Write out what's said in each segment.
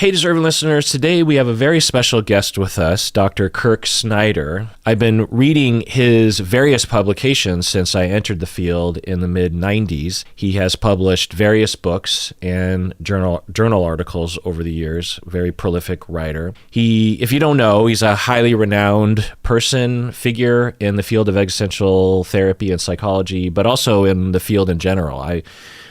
Hey, deserving listeners, today we have a very special guest with us, Dr. Kirk Schneider. I've been reading his various publications since I entered the field in the mid-90s. He has published various books and journal articles over the years, very prolific writer. If you don't know, he's a highly renowned figure in the field of existential therapy and psychology, but also in the field in general.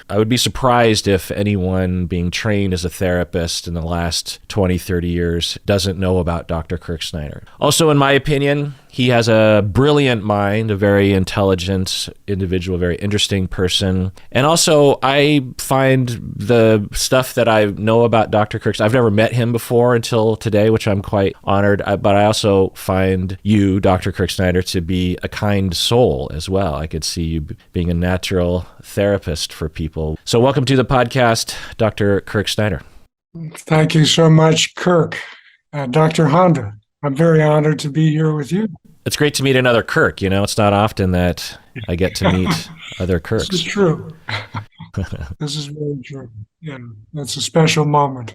I would be surprised if anyone being trained as a therapist in the last 20, 30 years doesn't know about Dr. Kirk Schneider. Also, in my opinion, he has a brilliant mind, a very intelligent individual, very interesting person. And also, I find the stuff that I know about Dr. Kirk, I've never met him before until today, which I'm quite honored. But I also find you, Dr. Kirk Schneider, to be a kind soul as well. I could see you being a natural therapist for people. So welcome to the podcast, Dr. Kirk Schneider. Thank you so much, Kirk. Dr. Honda, I'm very honored to be here with you. It's great to meet another Kirk. You know, it's not often that I get to meet other Kirks. This is true. This is very true. Yeah, that's a special moment.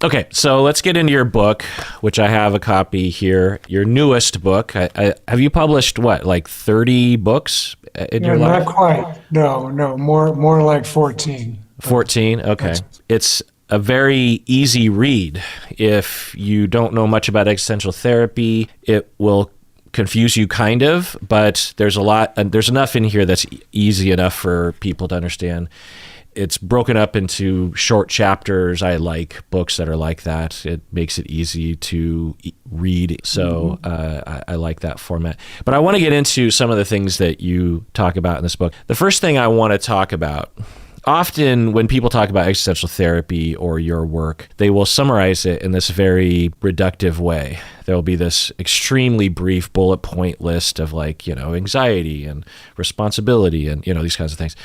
Okay, so let's get into your book, which I have a copy here. Your newest book. Have you published, like 30 books in your life? Not quite. No, more like 14. 14? Okay. It's a very easy read. If you don't know much about existential therapy, it will confuse you kind of, but there's enough in here that's easy enough for people to understand. It's broken up into short chapters. I like books that are like that. It makes it easy to read. So I like that format. But I want to get into some of the things that you talk about in this book. The first thing I want to talk about, often when people talk about existential therapy or your work, they will summarize it in this very reductive way. There will be this extremely brief bullet point list of anxiety and responsibility and, these kinds of things.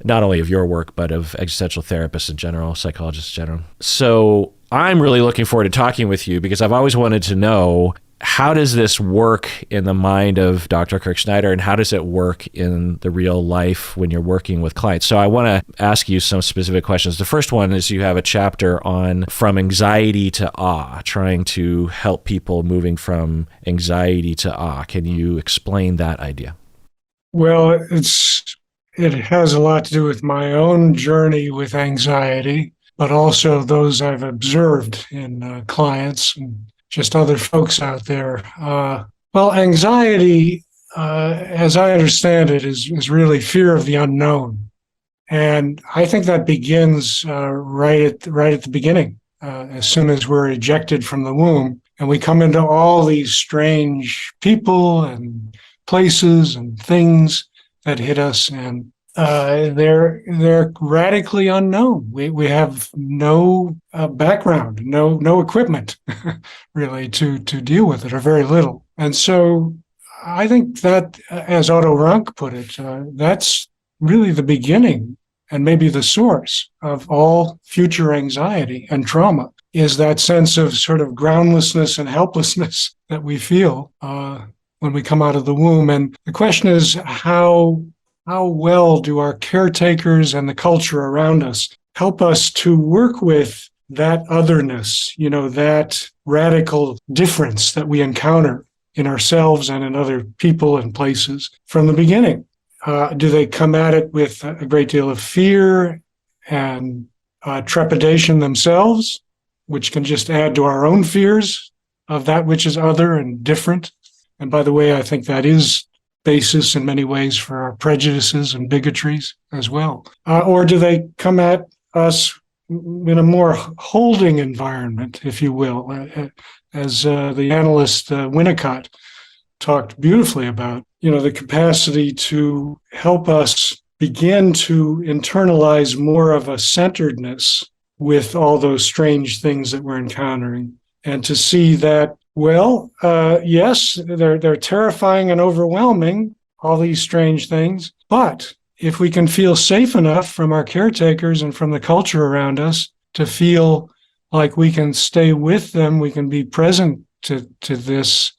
Not only of your work, but of existential therapists in general, psychologists in general. So I'm really looking forward to talking with you because I've always wanted to know, how does this work in the mind of Dr. Kirk Schneider, and how does it work in the real life when you're working with clients? So I want to ask you some specific questions. The first one is you have a chapter on from anxiety to awe, trying to help people moving from anxiety to awe. Can you explain that idea? Well, it has a lot to do with my own journey with anxiety, but also those I've observed in clients and just other folks out there. Well, anxiety, as I understand it, is really fear of the unknown. And I think that begins right at the beginning, as soon as we're ejected from the womb. And we come into all these strange people and places and things that hit us. And they're radically unknown. We have no background, no equipment really to deal with it, or very little. And so I think that, as Otto Rank put it, that's really the beginning and maybe the source of all future anxiety and trauma, is that sense of sort of groundlessness and helplessness that we feel when we come out of the womb. And the question is, how well do our caretakers and the culture around us help us to work with that otherness, that radical difference that we encounter in ourselves and in other people and places from the beginning? Do they come at it with a great deal of fear and trepidation themselves, which can just add to our own fears of that which is other and different? And by the way, I think that is basis in many ways for our prejudices and bigotries as well. Or do they come at us in a more holding environment, if you will, as the analyst Winnicott talked beautifully about, the capacity to help us begin to internalize more of a centeredness with all those strange things that we're encountering, and to see that, well, yes, they're terrifying and overwhelming, all these strange things, but if we can feel safe enough from our caretakers and from the culture around us to feel like we can stay with them, we can be present to this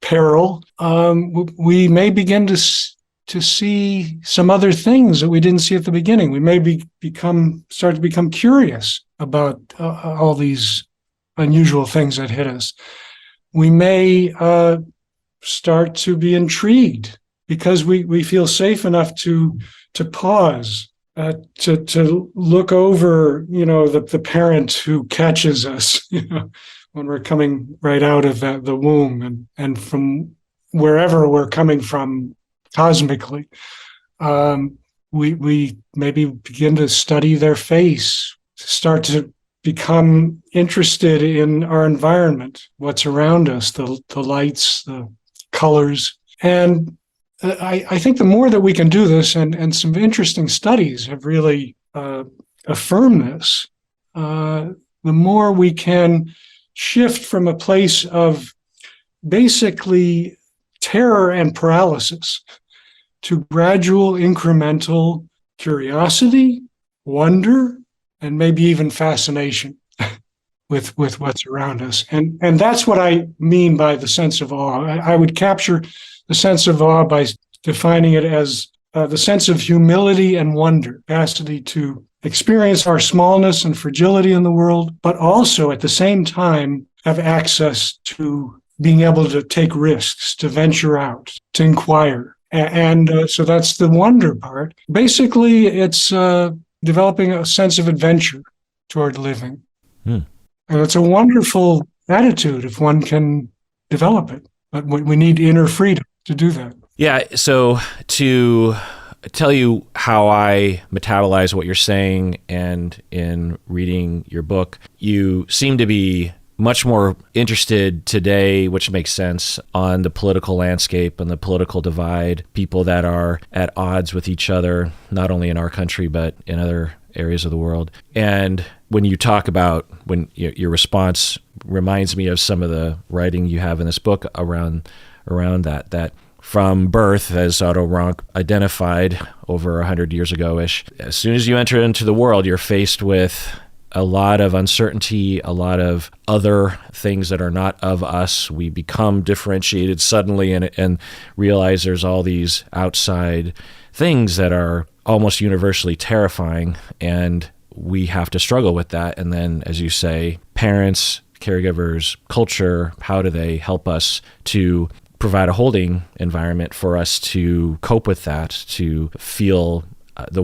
peril, we may begin to see some other things that we didn't see at the beginning. We may start to become curious about all these unusual things that hit us, we may start to be intrigued because we feel safe enough to pause, to look over, the parent who catches us, when we're coming right out of the womb and from wherever we're coming from cosmically. We maybe begin to study their face, start to become interested in our environment, what's around us, the lights, the colors. And I think the more that we can do this, and some interesting studies have really affirmed this, the more we can shift from a place of basically terror and paralysis to gradual, incremental curiosity, wonder, and maybe even fascination with what's around us. And that's what I mean by the sense of awe. I would capture the sense of awe by defining it as the sense of humility and wonder, capacity to experience our smallness and fragility in the world, but also at the same time have access to being able to take risks, to venture out, to inquire. And so that's the wonder part. Basically, it's developing a sense of adventure toward living. And it's a wonderful attitude if one can develop it. But we need inner freedom to do that. Yeah, so to tell you how I metabolize what you're saying, and in reading your book, you seem to be much more interested today, which makes sense, on the political landscape and the political divide, people that are at odds with each other, not only in our country, but in other areas of the world. And when you talk about, when your response reminds me of some of the writing you have in this book around that from birth, as Otto Rank identified over 100 years ago-ish, as soon as you enter into the world, you're faced with a lot of uncertainty, a lot of other things that are not of us. We become differentiated suddenly and realize there's all these outside things that are almost universally terrifying, and we have to struggle with that. And then, as you say, parents, caregivers, culture, how do they help us to provide a holding environment for us to cope with that, to feel the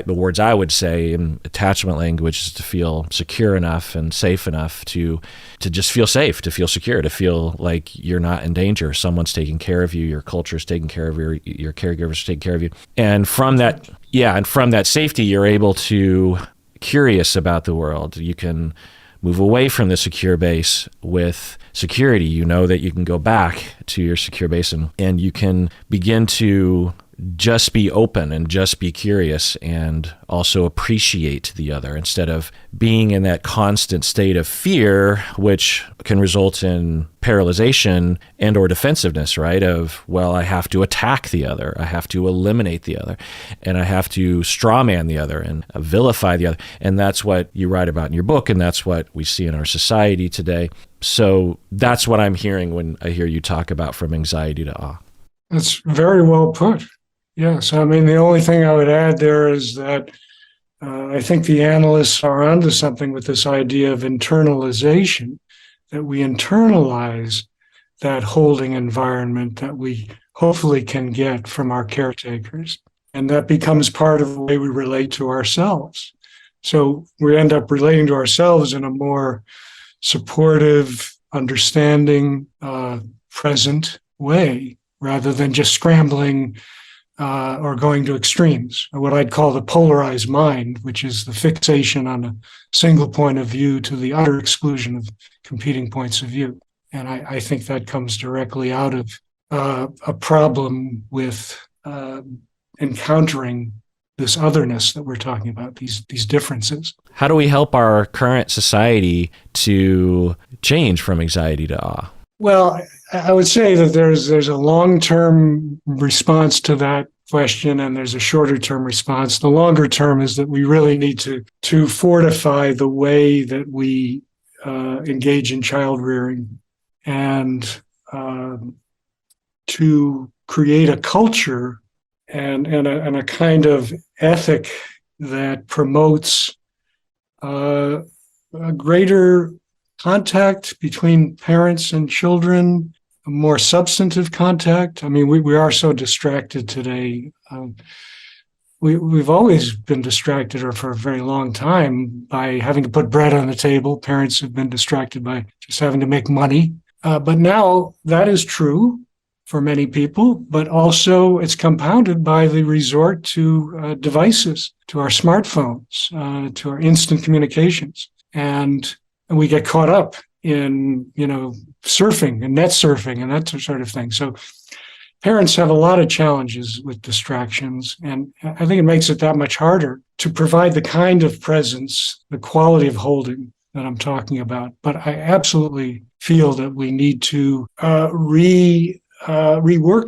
words I would say in attachment language is to feel secure enough and safe enough to just feel safe, to feel secure, to feel like you're not in danger. Someone's taking care of you, your culture's taking care of you, your caregivers are taking care of you. And from that safety, you're able to curious about the world. You can move away from the secure base with security. You know that you can go back to your secure base and you can begin to just be open and just be curious and also appreciate the other, instead of being in that constant state of fear, which can result in paralyzation and or defensiveness, right? Of, well, I have to attack the other, I have to eliminate the other, and I have to strawman the other and vilify the other. And that's what you write about in your book, and that's what we see in our society today. So that's what I'm hearing when I hear you talk about from anxiety to awe. That's very well put. Yes, I mean, the only thing I would add there is that I think the analysts are onto something with this idea of internalization, that we internalize that holding environment that we hopefully can get from our caretakers. And that becomes part of the way we relate to ourselves. So we end up relating to ourselves in a more supportive, understanding, present way, rather than just scrambling or going to extremes, or what I'd call the polarized mind, which is the fixation on a single point of view to the utter exclusion of competing points of view. And I think that comes directly out of a problem with encountering this otherness that we're talking about, these differences. How do we help our current society to change from anxiety to awe? Well, I would say that there's a long-term response to that question, and there's a shorter-term response. The longer term is that we really need to fortify the way that we engage in child rearing, and to create a culture and a kind of ethic that promotes a greater contact between parents and children, more substantive contact. I mean, we are so distracted today. We've always been distracted, or for a very long time, by having to put bread on the table. Parents have been distracted by just having to make money. But now that is true for many people, but also it's compounded by the resort to devices, to our smartphones, to our instant communications. And we get caught up in, surfing and net surfing and that sort of thing. So parents have a lot of challenges with distractions, and I think it makes it that much harder to provide the kind of presence, the quality of holding that I'm talking about. But I absolutely feel that we need to rework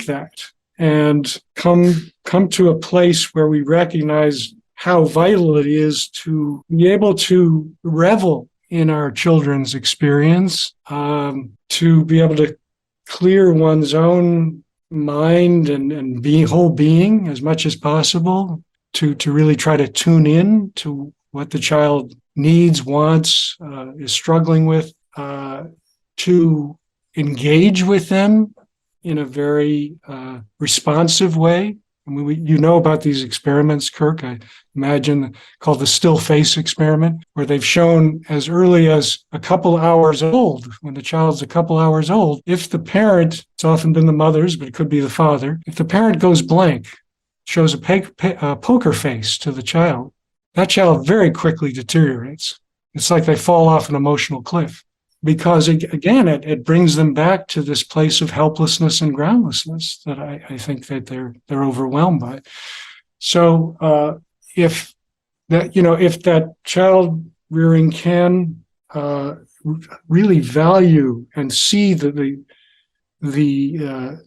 that and come to a place where we recognize how vital it is to be able to revel in our children's experience, to be able to clear one's own mind and whole being as much as possible, to really try to tune in to what the child needs, wants, is struggling with, to engage with them in a very responsive way. I mean, you know about these experiments, Kirk, I imagine, called the still face experiment, where they've shown as early as a couple hours old, when the child's a couple hours old, if the parent, it's often been the mothers, but it could be the father, if the parent goes blank, shows a poker face to the child, that child very quickly deteriorates. It's like they fall off an emotional cliff. Because, again, it brings them back to this place of helplessness and groundlessness that I think that they're overwhelmed by. So if that child rearing can really value and see the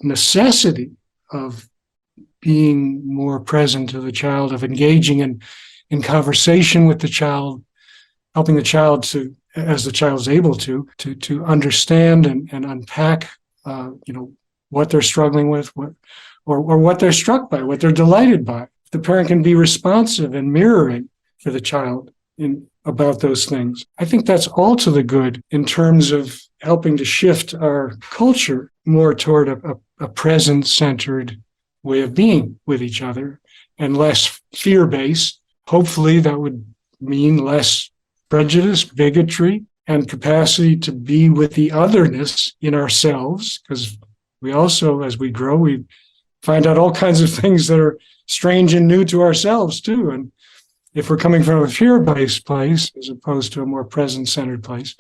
necessity of being more present to the child, of engaging in conversation with the child, helping the child to, as the child is able to understand and unpack, what they're struggling with, or what they're struck by, what they're delighted by. The parent can be responsive and mirroring for the child about those things. I think that's all to the good in terms of helping to shift our culture more toward a present-centered way of being with each other and less fear-based. Hopefully that would mean less prejudice, bigotry, and capacity to be with the otherness in ourselves, because we also, as we grow, we find out all kinds of things that are strange and new to ourselves too. And if we're coming from a fear-based place as opposed to a more present-centered place,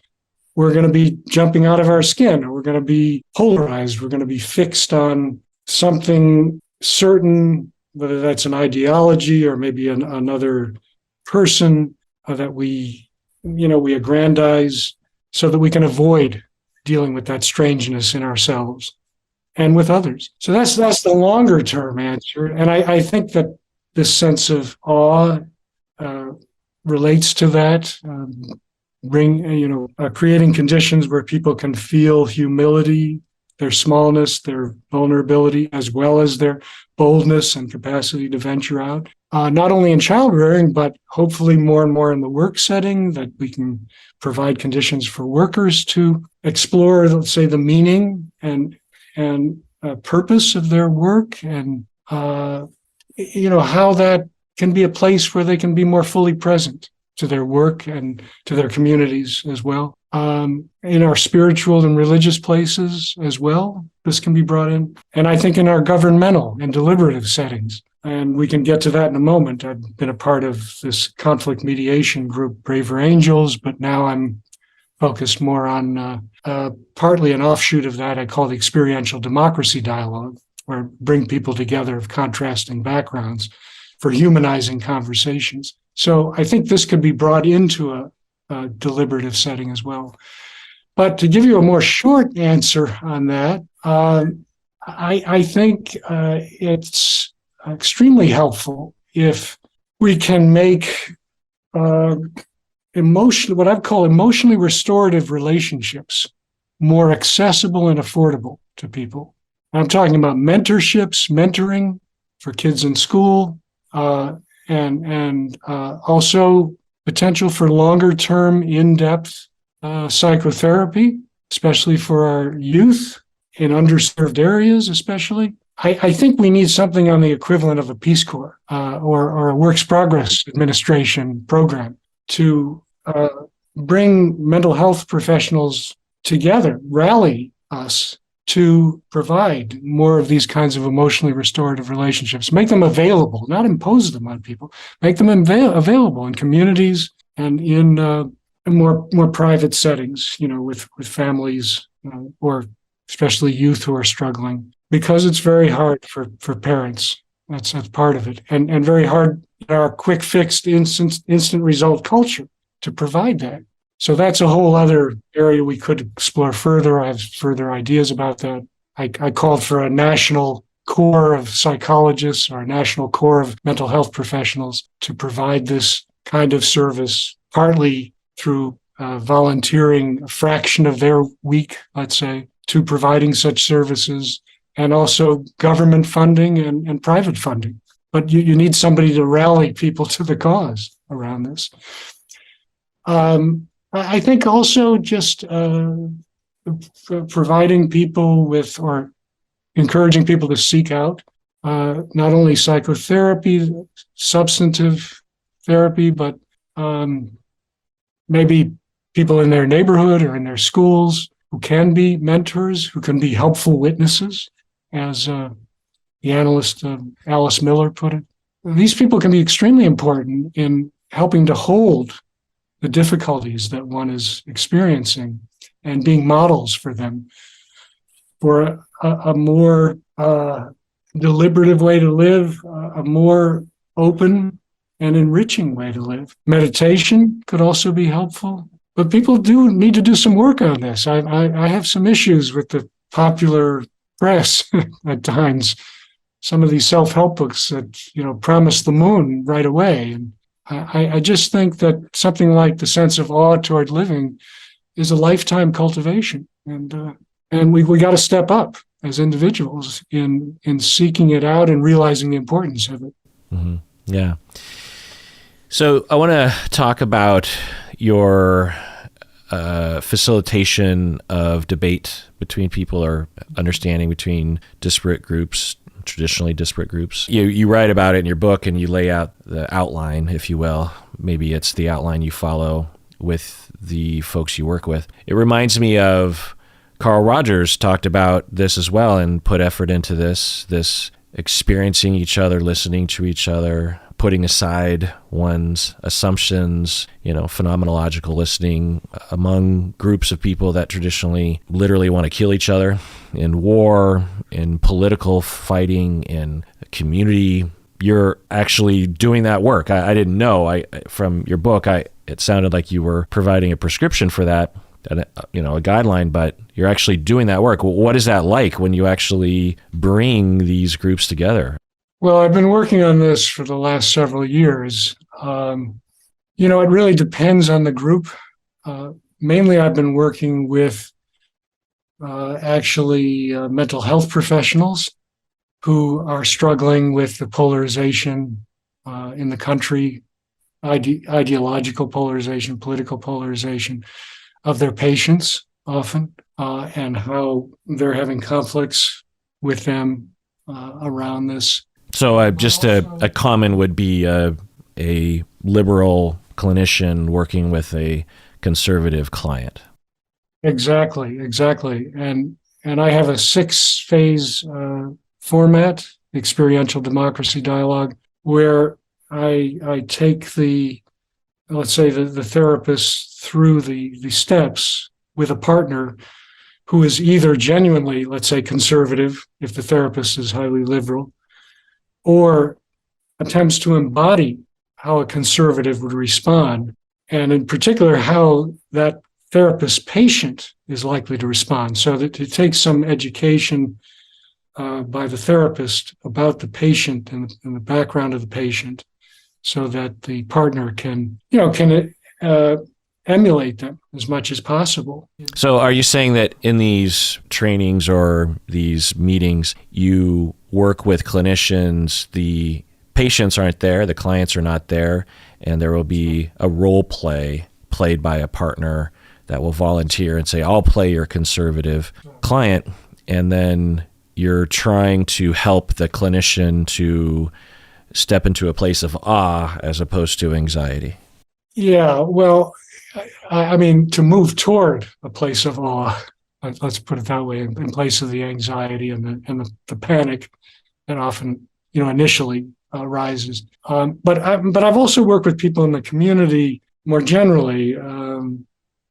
we're going to be jumping out of our skin, or we're going to be polarized, we're going to be fixed on something certain, whether that's an ideology or maybe another person that we aggrandize so that we can avoid dealing with that strangeness in ourselves and with others. So that's the longer term answer. And I think that this sense of awe relates to that, creating conditions where people can feel humility, their smallness, their vulnerability, as well as their boldness and capacity to venture out. Not only in child rearing, but hopefully more and more in the work setting, that we can provide conditions for workers to explore, let's say, the meaning and purpose of their work, and how that can be a place where they can be more fully present to their work and to their communities as well. In our spiritual and religious places as well, this can be brought in. And I think in our governmental and deliberative settings, and we can get to that in a moment. I've been a part of this conflict mediation group, Braver Angels, but now I'm focused more on partly an offshoot of that I call the experiential democracy dialogue, where I bring people together of contrasting backgrounds for humanizing conversations. So I think this could be brought into a deliberative setting as well. But to give you a more short answer on that, I think it's extremely helpful if we can make what I call emotionally restorative relationships more accessible and affordable to people. I'm talking about mentorships, mentoring for kids in school, and also potential for longer-term, in-depth psychotherapy, especially for our youth in underserved areas, especially. I think we need something on the equivalent of a Peace Corps or a Works Progress Administration program to bring mental health professionals together, rally us to provide more of these kinds of emotionally restorative relationships, make them available, not impose them on people, make them available in communities and in more private settings, with families or especially youth who are struggling, because it's very hard for parents. That's part of it, and very hard in our quick fixed instant result culture to provide that. So that's a whole other area we could explore further. I have further ideas about that. I called for a national core of psychologists or a national core of mental health professionals to provide this kind of service, partly through volunteering a fraction of their week, let's say, to providing such services, and also government funding and private funding. But you need somebody to rally people to the cause around this. I think also just providing people with, or encouraging people to seek out not only psychotherapy, substantive therapy, but maybe people in their neighborhood or in their schools who can be mentors, who can be helpful witnesses, as the analyst Alice Miller put it. These people can be extremely important in helping to hold the difficulties that one is experiencing and being models for them for a more deliberative way to live, a more open and enriching way to live. Meditation could also be helpful, but people do need to do some work on this. I have some issues with the popular press at times, some of these self-help books that, promise the moon right away. And I just think that something like the sense of awe toward living is a lifetime cultivation, and we got to step up as individuals in seeking it out and realizing the importance of it. Mm-hmm. Yeah. So I want to talk about your facilitation of debate between people, or understanding between disparate groups, traditionally disparate groups. You write about it in your book, and you lay out the outline, if you will. Maybe it's the outline you follow with the folks you work with. It reminds me of Carl Rogers talked about this as well, and put effort into this experiencing each other, listening to each other, putting aside one's assumptions, phenomenological listening among groups of people that traditionally literally want to kill each other in war, in political fighting, in community. You're actually doing that work. I didn't know. From your book, it sounded like you were providing a prescription for that, a guideline, but you're actually doing that work. What is that like when you actually bring these groups together? Well, I've been working on this for the last several years. It really depends on the group. Mainly, I've been working with mental health professionals who are struggling with the polarization in the country, ideological polarization, political polarization of their patients often, and how they're having conflicts with them around this. So just a common would be a liberal clinician working with a conservative client. Exactly. And I have a 6-phase format, experiential democracy dialogue, where I take the therapist through the steps with a partner who is either genuinely, let's say, conservative, if the therapist is highly liberal, or attempts to embody how a conservative would respond, and in particular, how that therapist patient is likely to respond. So that it takes some education by the therapist about the patient and the background of the patient, so that the partner can emulate them as much as possible. So are you saying that in these trainings or these meetings, you work with clinicians, the patients aren't there, the clients are not there, and there will be a role play played by a partner that will volunteer and say, I'll play your conservative client. And then you're trying to help the clinician to step into a place of awe as opposed to anxiety. Yeah, well, I mean, to move toward a place of awe, let's put it that way, in place of the anxiety and the panic that often, initially arises. But I've also worked with people in the community more generally.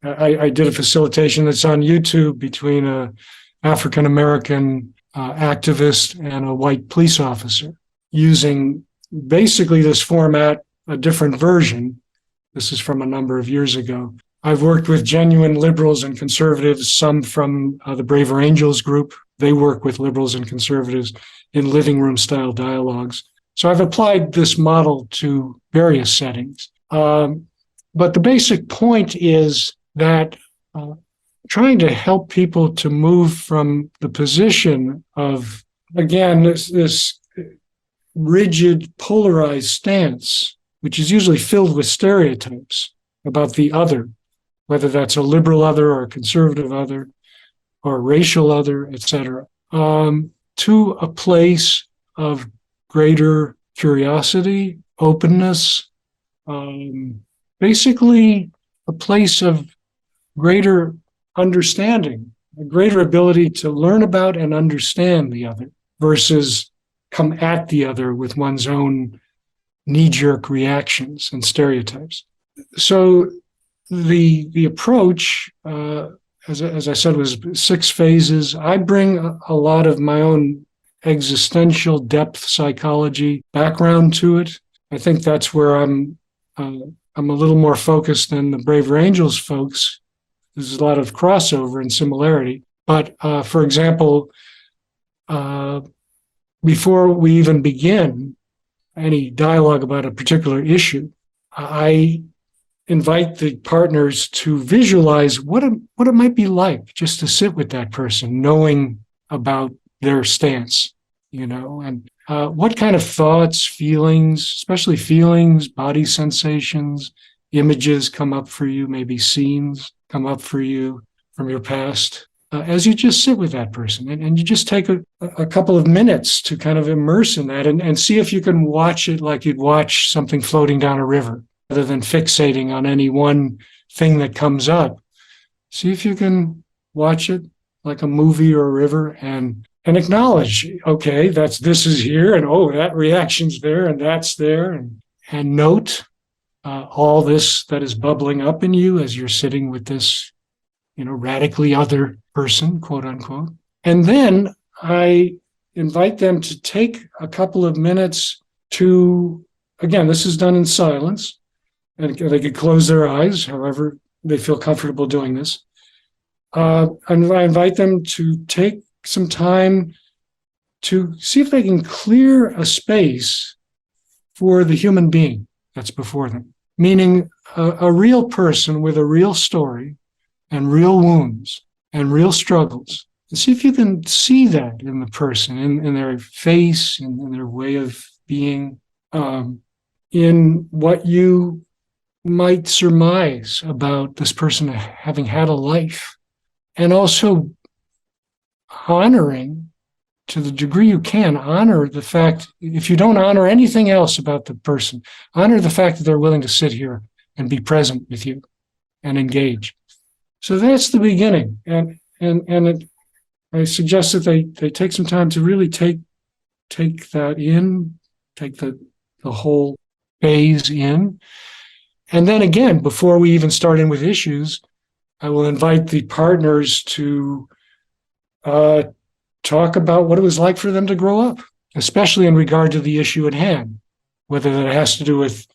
I did a facilitation that's on YouTube between a African American activist and a white police officer, using basically this format, a different version. This is from a number of years ago. I've worked with genuine liberals and conservatives, some from the Braver Angels group. They work with liberals and conservatives in living room style dialogues. So I've applied this model to various settings. But the basic point is that trying to help people to move from the position of, again, this rigid, polarized stance, which is usually filled with stereotypes about the other, whether that's a liberal other or a conservative other or a racial other, etc., to a place of greater curiosity, openness, basically a place of greater understanding, a greater ability to learn about and understand the other versus come at the other with one's own knee-jerk reactions and stereotypes. So the approach, as I said, was 6 phases. I bring a lot of my own existential depth psychology background to it. I think that's where I'm a little more focused than the Braver Angels folks. There's a lot of crossover and similarity. But for example, before we even begin any dialogue about a particular issue, I invite the partners to visualize what it might be like just to sit with that person, knowing about their stance, and what kind of thoughts, feelings, especially feelings, body sensations, images come up for you, maybe scenes come up for you from your past, as you just sit with that person. And you just take a couple of minutes to kind of immerse in that and see if you can watch it like you'd watch something floating down a river, rather than fixating on any one thing that comes up. See if you can watch it like a movie or a river and acknowledge, okay, this is here, and oh, that reaction's there, and that's there, and note all this that is bubbling up in you as you're sitting with this, radically other person, quote unquote. And then I invite them to take a couple of minutes to, again, this is done in silence, and they could close their eyes, however they feel comfortable doing this. And I invite them to take some time to see if they can clear a space for the human being that's before them, meaning a real person with a real story and real wounds and real struggles. And see if you can see that in the person, in their face, in their way of being, in what you might surmise about this person having had a life, and also honoring, to the degree you can, honor the fact, if you don't honor anything else about the person, honor the fact that they're willing to sit here and be present with you and engage. So that's the beginning. I suggest that they take some time to really take that in, take the whole phase in. And then again, before we even start in with issues, I will invite the partners to talk about what it was like for them to grow up, especially in regard to the issue at hand, whether that has to do with,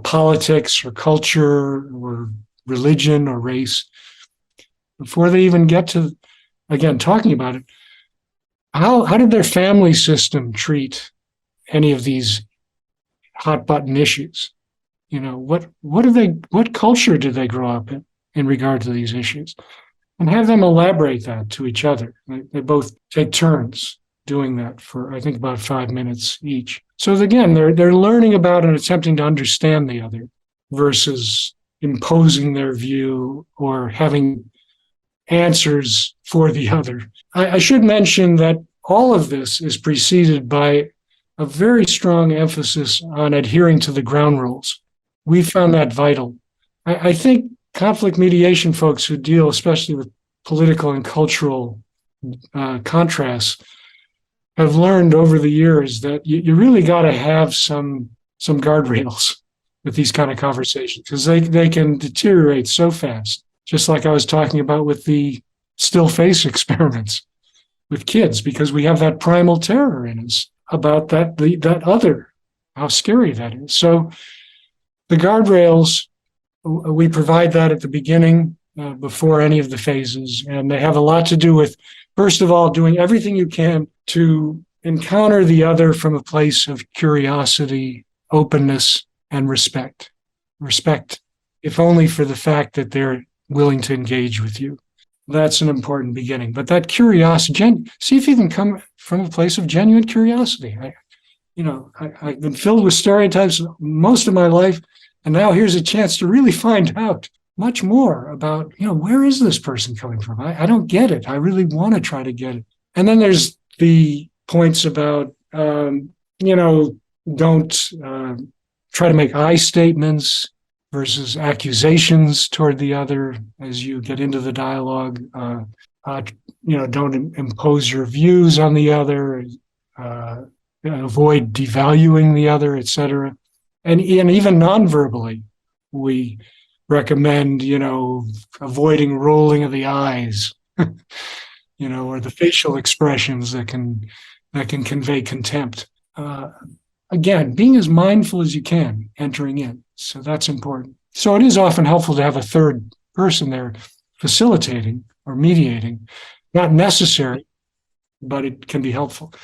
politics or culture or religion or race. Before they even get to, again, talking about it, how did their family system treat any of these hot button issues? What culture did they grow up in regard to these issues? And have them elaborate that to each other. They both take turns doing that for, I think, about 5 minutes each. So again, they're learning about and attempting to understand the other versus imposing their view or having answers for the other. I should mention that all of this is preceded by a very strong emphasis on adhering to the ground rules. We found that vital. I think conflict mediation folks who deal especially with political and cultural contrasts have learned over the years that you really got to have some guardrails with these kind of conversations because they can deteriorate so fast. Just like I was talking about with the still face experiments with kids, because we have that primal terror in us about that other, how scary that is. So the guardrails, we provide that at the beginning before any of the phases, and they have a lot to do with, first of all, doing everything you can to encounter the other from a place of curiosity, openness, and respect. Respect, if only for the fact that they're willing to engage with you. That's an important beginning. But that curiosity, see if you can come from a place of genuine curiosity. I've been filled with stereotypes most of my life, and now here's a chance to really find out much more about, where is this person coming from? I don't get it. I really want to try to get it. And then there's the points about, don't try to make I statements versus accusations toward the other as you get into the dialogue. Don't impose your views on the other, avoid devaluing the other, etc. And even non-verbally, we recommend, avoiding rolling of the eyes, or the facial expressions that can convey contempt. Again, being as mindful as you can entering in. So that's important. So it is often helpful to have a third person there facilitating or mediating. Not necessary, but it can be helpful.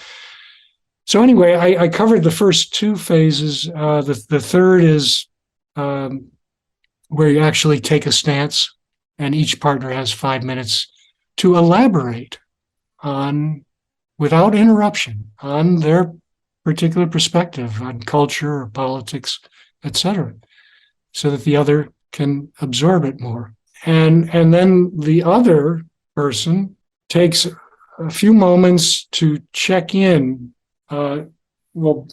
So anyway, I covered the first two phases. The third is where you actually take a stance, and each partner has 5 minutes to elaborate on, without interruption, on their particular perspective on culture or politics, etc., so that the other can absorb it more. And then the other person takes a few moments to check in,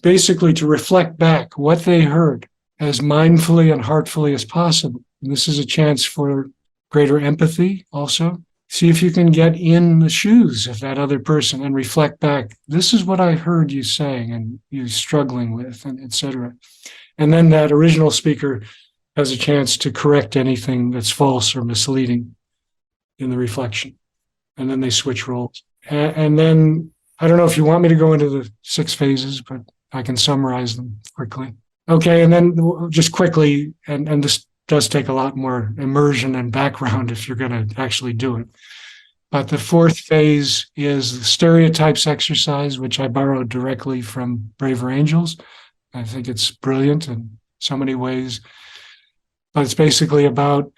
basically to reflect back what they heard as mindfully and heartfully as possible. And this is a chance for greater empathy also. See if you can get in the shoes of that other person and reflect back. This is what I heard you saying and you struggling with, and etc. And then that original speaker has a chance to correct anything that's false or misleading in the reflection. And then they switch roles. And then, I don't know if you want me to go into the 6 phases, but I can summarize them quickly. Okay, and then just quickly, and this does take a lot more immersion and background if you're going to actually do it. But the 4th phase is the stereotypes exercise, which I borrowed directly from Braver Angels. I think it's brilliant in so many ways. But it's basically about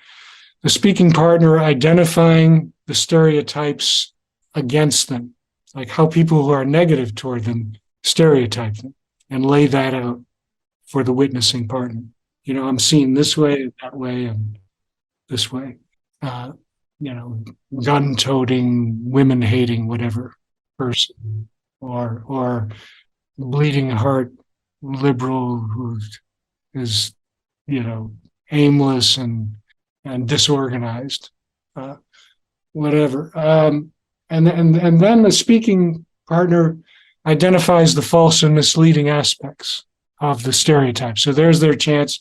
the speaking partner identifying the stereotypes against them, like how people who are negative toward them stereotype them, and lay that out for the witnessing partner. I'm seen this way, that way, and this way. Gun-toting, women-hating, whatever person, or bleeding heart liberal who is, aimless and disorganized, whatever. And then the speaking partner identifies the false and misleading aspects of the stereotype. So there's their chance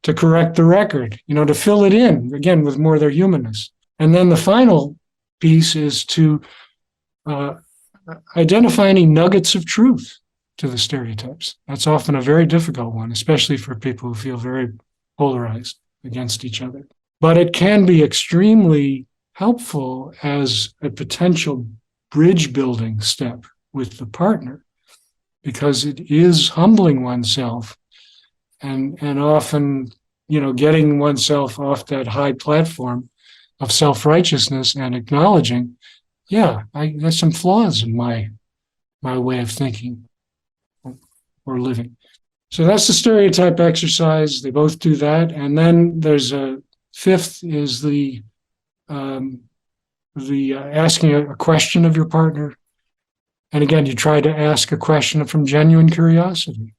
to correct the record, to fill it in, again, with more of their humanness. And then the final piece is to identify any nuggets of truth to the stereotypes. That's often a very difficult one, especially for people who feel very polarized against each other. But it can be extremely helpful as a potential bridge building step with the partner, because it is humbling oneself and often, getting oneself off that high platform of self-righteousness and acknowledging, there's some flaws in my way of thinking. or living. So that's the stereotype exercise. They both do that. And then there's a fifth is the asking a question of your partner. And again, you try to ask a question from genuine curiosity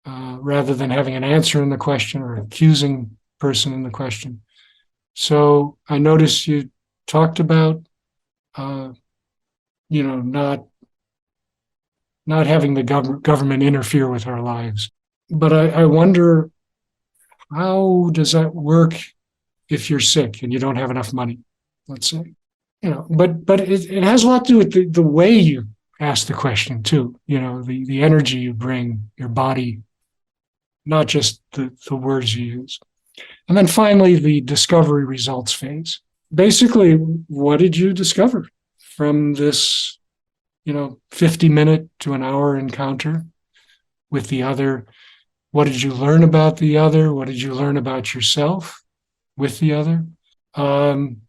rather than having an answer in the question or accusing person in the question. So I noticed you talked about, not having the government interfere with our lives. But I wonder, how does that work if you're sick and you don't have enough money, let's say? But it has a lot to do with the way you ask the question too. The energy you bring, your body, not just the words you use. And then finally, the discovery results phase. Basically, what did you discover from this 50-minute to an hour encounter with the other? What did you learn about the other? What did you learn about yourself with the other?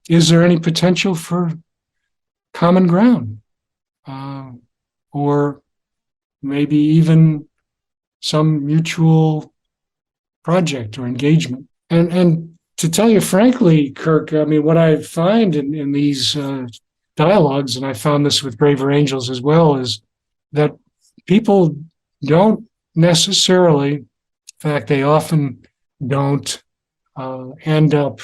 Is there any potential for common ground? Or maybe even some mutual project or engagement? And to tell you frankly, Kirk, I mean, what I find in these dialogues, and I found this with Braver Angels as well, is that people don't necessarily, in fact, they often don't end up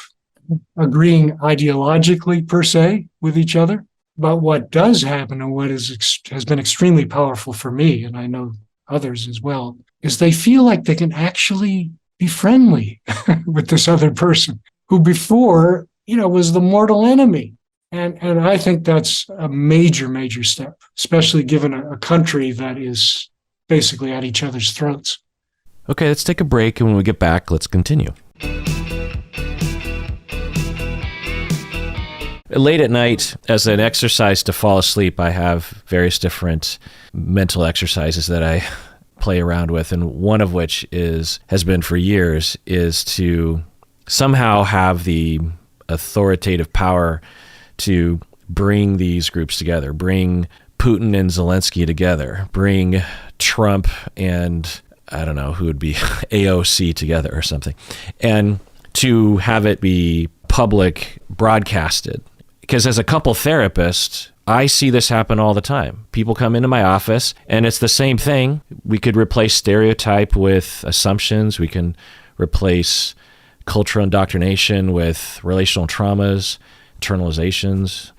agreeing ideologically per se with each other. But what does happen, and what has been extremely powerful for me, and I know others as well, is they feel like they can actually be friendly with this other person who before, was the mortal enemy. And I think that's a major, major step, especially given a country that is basically at each other's throats. Okay, let's take a break, and when we get back, let's continue. Late at night, as an exercise to fall asleep, I have various different mental exercises that I play around with, and one of which has been for years, is to somehow have the authoritative power to bring these groups together, bring Putin and Zelensky together, bring Trump and, I don't know, who would be AOC together or something, and to have it be public broadcasted. Because as a couple therapist, I see this happen all the time. People come into my office and it's the same thing. We could replace stereotype with assumptions. We can replace cultural indoctrination with relational traumas, internalizations.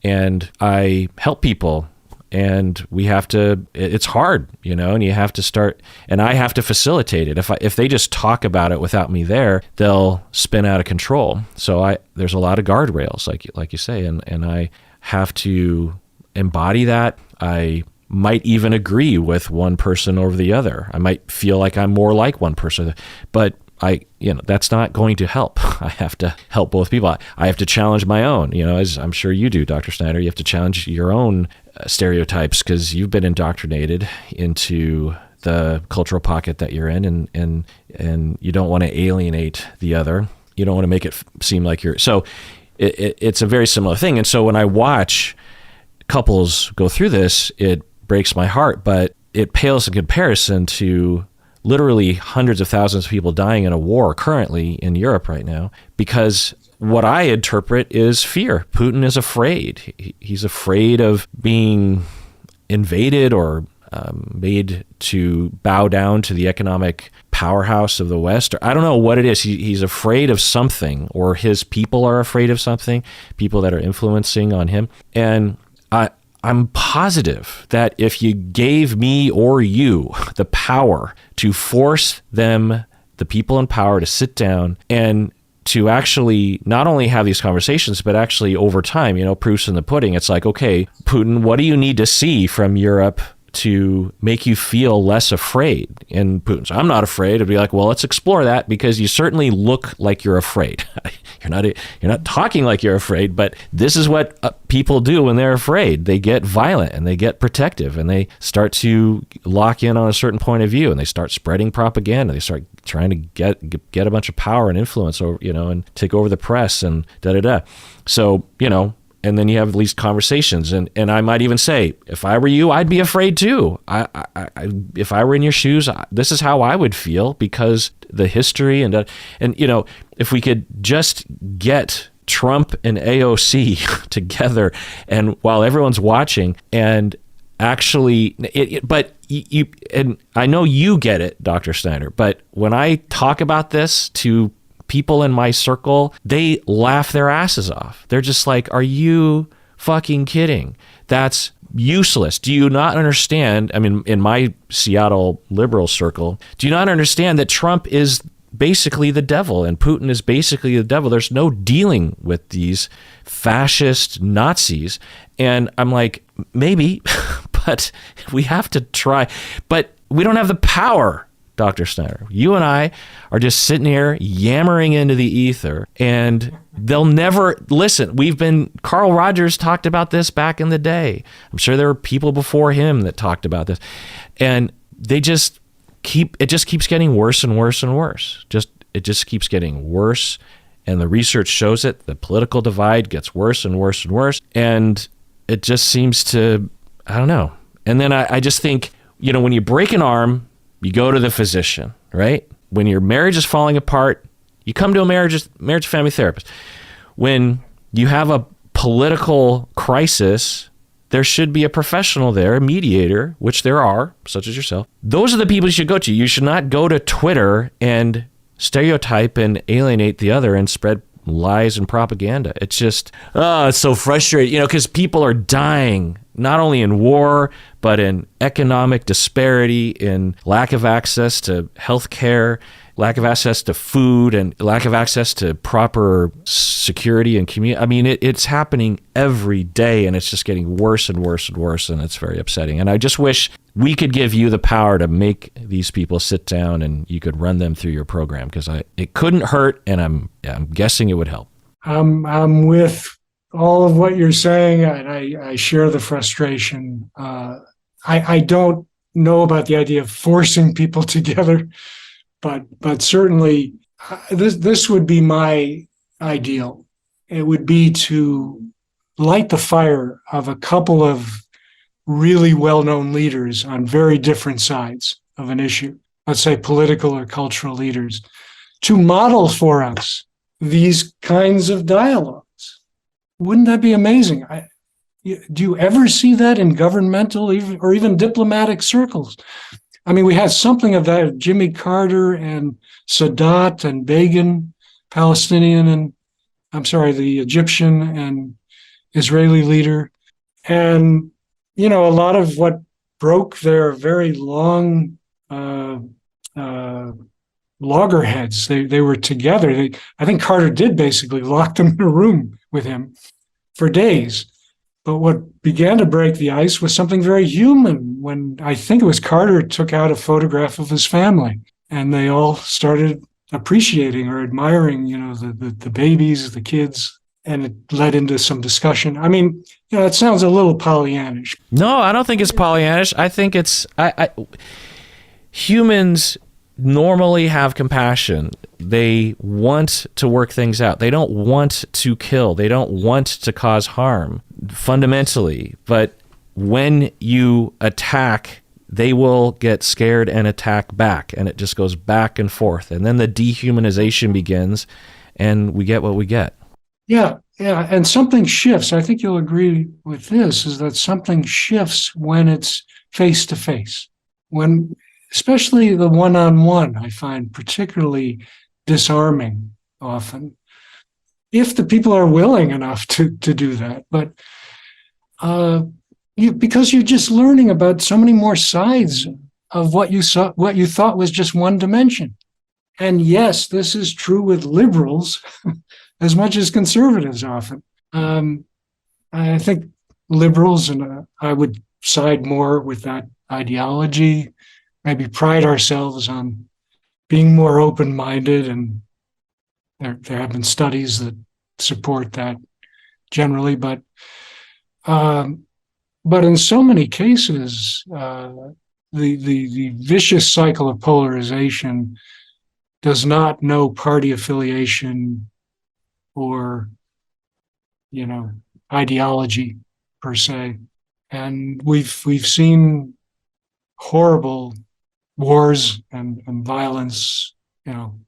And I help people, and it's hard, and you have to start, and I have to facilitate it. If they just talk about it without me there, they'll spin out of control. So there's a lot of guardrails, like you say, and I have to embody that. I might even agree with one person over the other. I might feel like I'm more like one person, but that's not going to help. I have to help both people. I have to challenge my own, as I'm sure you do, Dr. Schneider. You have to challenge your own stereotypes because you've been indoctrinated into the cultural pocket that you're in, and you don't want to alienate the other. You don't want to make it seem like you're... So it's a very similar thing. And so when I watch couples go through this, it breaks my heart, but it pales in comparison to literally hundreds of thousands of people dying in a war currently in Europe right now, because what I interpret is fear. Putin is afraid. He's afraid of being invaded or made to bow down to the economic powerhouse of the West. Or I don't know what it is. He's afraid of something, or his people are afraid of something, people that are influencing on him. And I'm positive that if you gave me or you the power to force them, the people in power, to sit down and to actually not only have these conversations, but actually over time, proofs in the pudding. It's like, okay, Putin, what do you need to see from Europe to make you feel less afraid? And Putin's, I'm not afraid. It'd be like, well, let's explore that, because you certainly look like you're afraid. You're not talking like you're afraid, but this is what people do when they're afraid. They get violent and they get protective, and they start to lock in on a certain point of view, and they start spreading propaganda. They start trying to get a bunch of power and influence over, and take over the press and da-da-da. So, and then you have at least conversations. And I might even say, if I were you, I'd be afraid too. If I were in your shoes, this is how I would feel, because the history and if we could just get Trump and AOC together, and while everyone's watching, and actually, but you, and I know you get it, Dr. Schneider, but when I talk about this to people in my circle, they laugh their asses off. They're just like, are you fucking kidding? That's useless. Do you not understand? I mean, in my Seattle liberal circle, do you not understand that Trump is basically the devil and Putin is basically the devil? There's no dealing with these fascist Nazis. And I'm like, maybe, but we have to try. But we don't have the power, Dr. Schneider. You and I are just sitting here yammering into the ether, and they'll never listen. Carl Rogers talked about this back in the day. I'm sure there were people before him that talked about this, and it just keeps getting worse and worse and worse. It just keeps getting worse, and the research shows it. The political divide gets worse and worse and worse, and it just seems to, I don't know. And then I just think, when you break an arm, you go to the physician, right? When your marriage is falling apart, you come to a marriage family therapist. When you have a political crisis, there should be a professional there, a mediator, which there are, such as yourself. Those are the people you should go to. You should not go to Twitter and stereotype and alienate the other and spread lies and propaganda. It's just, it's so frustrating, because people are dying, not only in war, but in economic disparity, in lack of access to health care, lack of access to food, and lack of access to proper security and community. I mean, it's happening every day, and it's just getting worse and worse and worse, and it's very upsetting. And I just wish we could give you the power to make these people sit down and you could run them through your program, because it couldn't hurt, and I'm guessing it would help. I'm with all of what you're saying, and I share the frustration. I don't know about the idea of forcing people together, but certainly this would be my ideal. It would be to light the fire of a couple of really well-known leaders on very different sides of an issue, let's say political or cultural leaders, to model for us these kinds of dialogues. Wouldn't that be amazing? Do you ever see that in governmental or even diplomatic circles? I mean, we had something of that, Jimmy Carter and Sadat and Begin, the Egyptian and Israeli leader. And, a lot of what broke their very long loggerheads, they were together. I think Carter did basically lock them in a room with him for days. But what began to break the ice was something very human, when I think it was Carter took out a photograph of his family, and they all started appreciating or admiring, the babies, the kids, and it led into some discussion. I mean, it sounds a little Pollyannish. No, I don't think it's Pollyannish. I think it's humans normally have compassion. They want to work things out. They don't want to kill. They don't want to cause harm fundamentally. But when you attack, they will get scared and attack back. And it just goes back and forth. And then the dehumanization begins, and we get what we get. Yeah. And something shifts. I think you'll agree with this, is that something shifts when it's face to face. When, especially the one-on-one, I find particularly disarming often, if the people are willing enough to do that. But because you're just learning about so many more sides of what you thought was just one dimension. And yes, this is true with liberals as much as conservatives often. I think liberals, and I would side more with that ideology, maybe pride ourselves on being more open-minded, and there have been studies that support that generally. But in so many cases, the vicious cycle of polarization does not know party affiliation or ideology per se. And we've seen horrible wars and violence,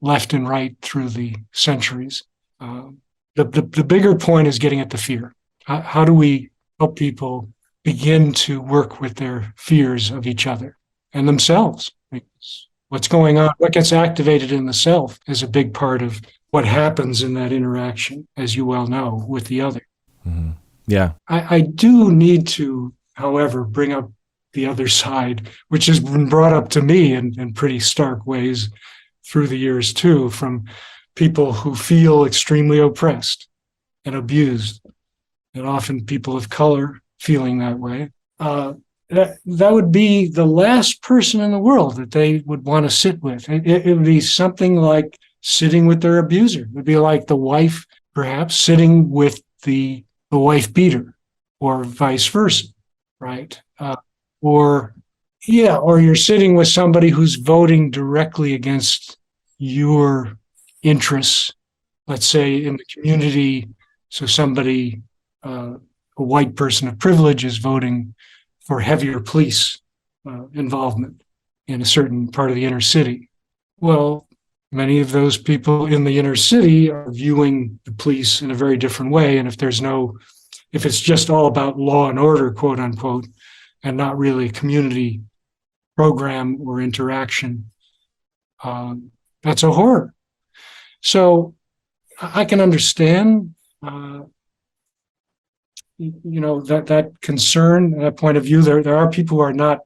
left and right through the centuries. The bigger point is getting at the fear. How do we help people begin to work with their fears of each other and themselves? Because what's going on, what gets activated in the self is a big part of what happens in that interaction, as you well know, with the other. Mm-hmm. Yeah. I do need to, however, bring up the other side, which has been brought up to me in pretty stark ways through the years too, from people who feel extremely oppressed and abused, and often people of color feeling that way. That would be the last person in the world that they would want to sit with. It would be something like sitting with their abuser. It would be like the wife, perhaps, sitting with the wife beater, or vice versa, right? Or you're sitting with somebody who's voting directly against your interests, let's say in the community. So somebody, a white person of privilege, is voting for heavier police involvement in a certain part of the inner city. Well, many of those people in the inner city are viewing the police in a very different way. And if it's just all about law and order, quote unquote, and not really a community program or interaction, that's a horror. So I can understand, that concern, that point of view. There are people who are not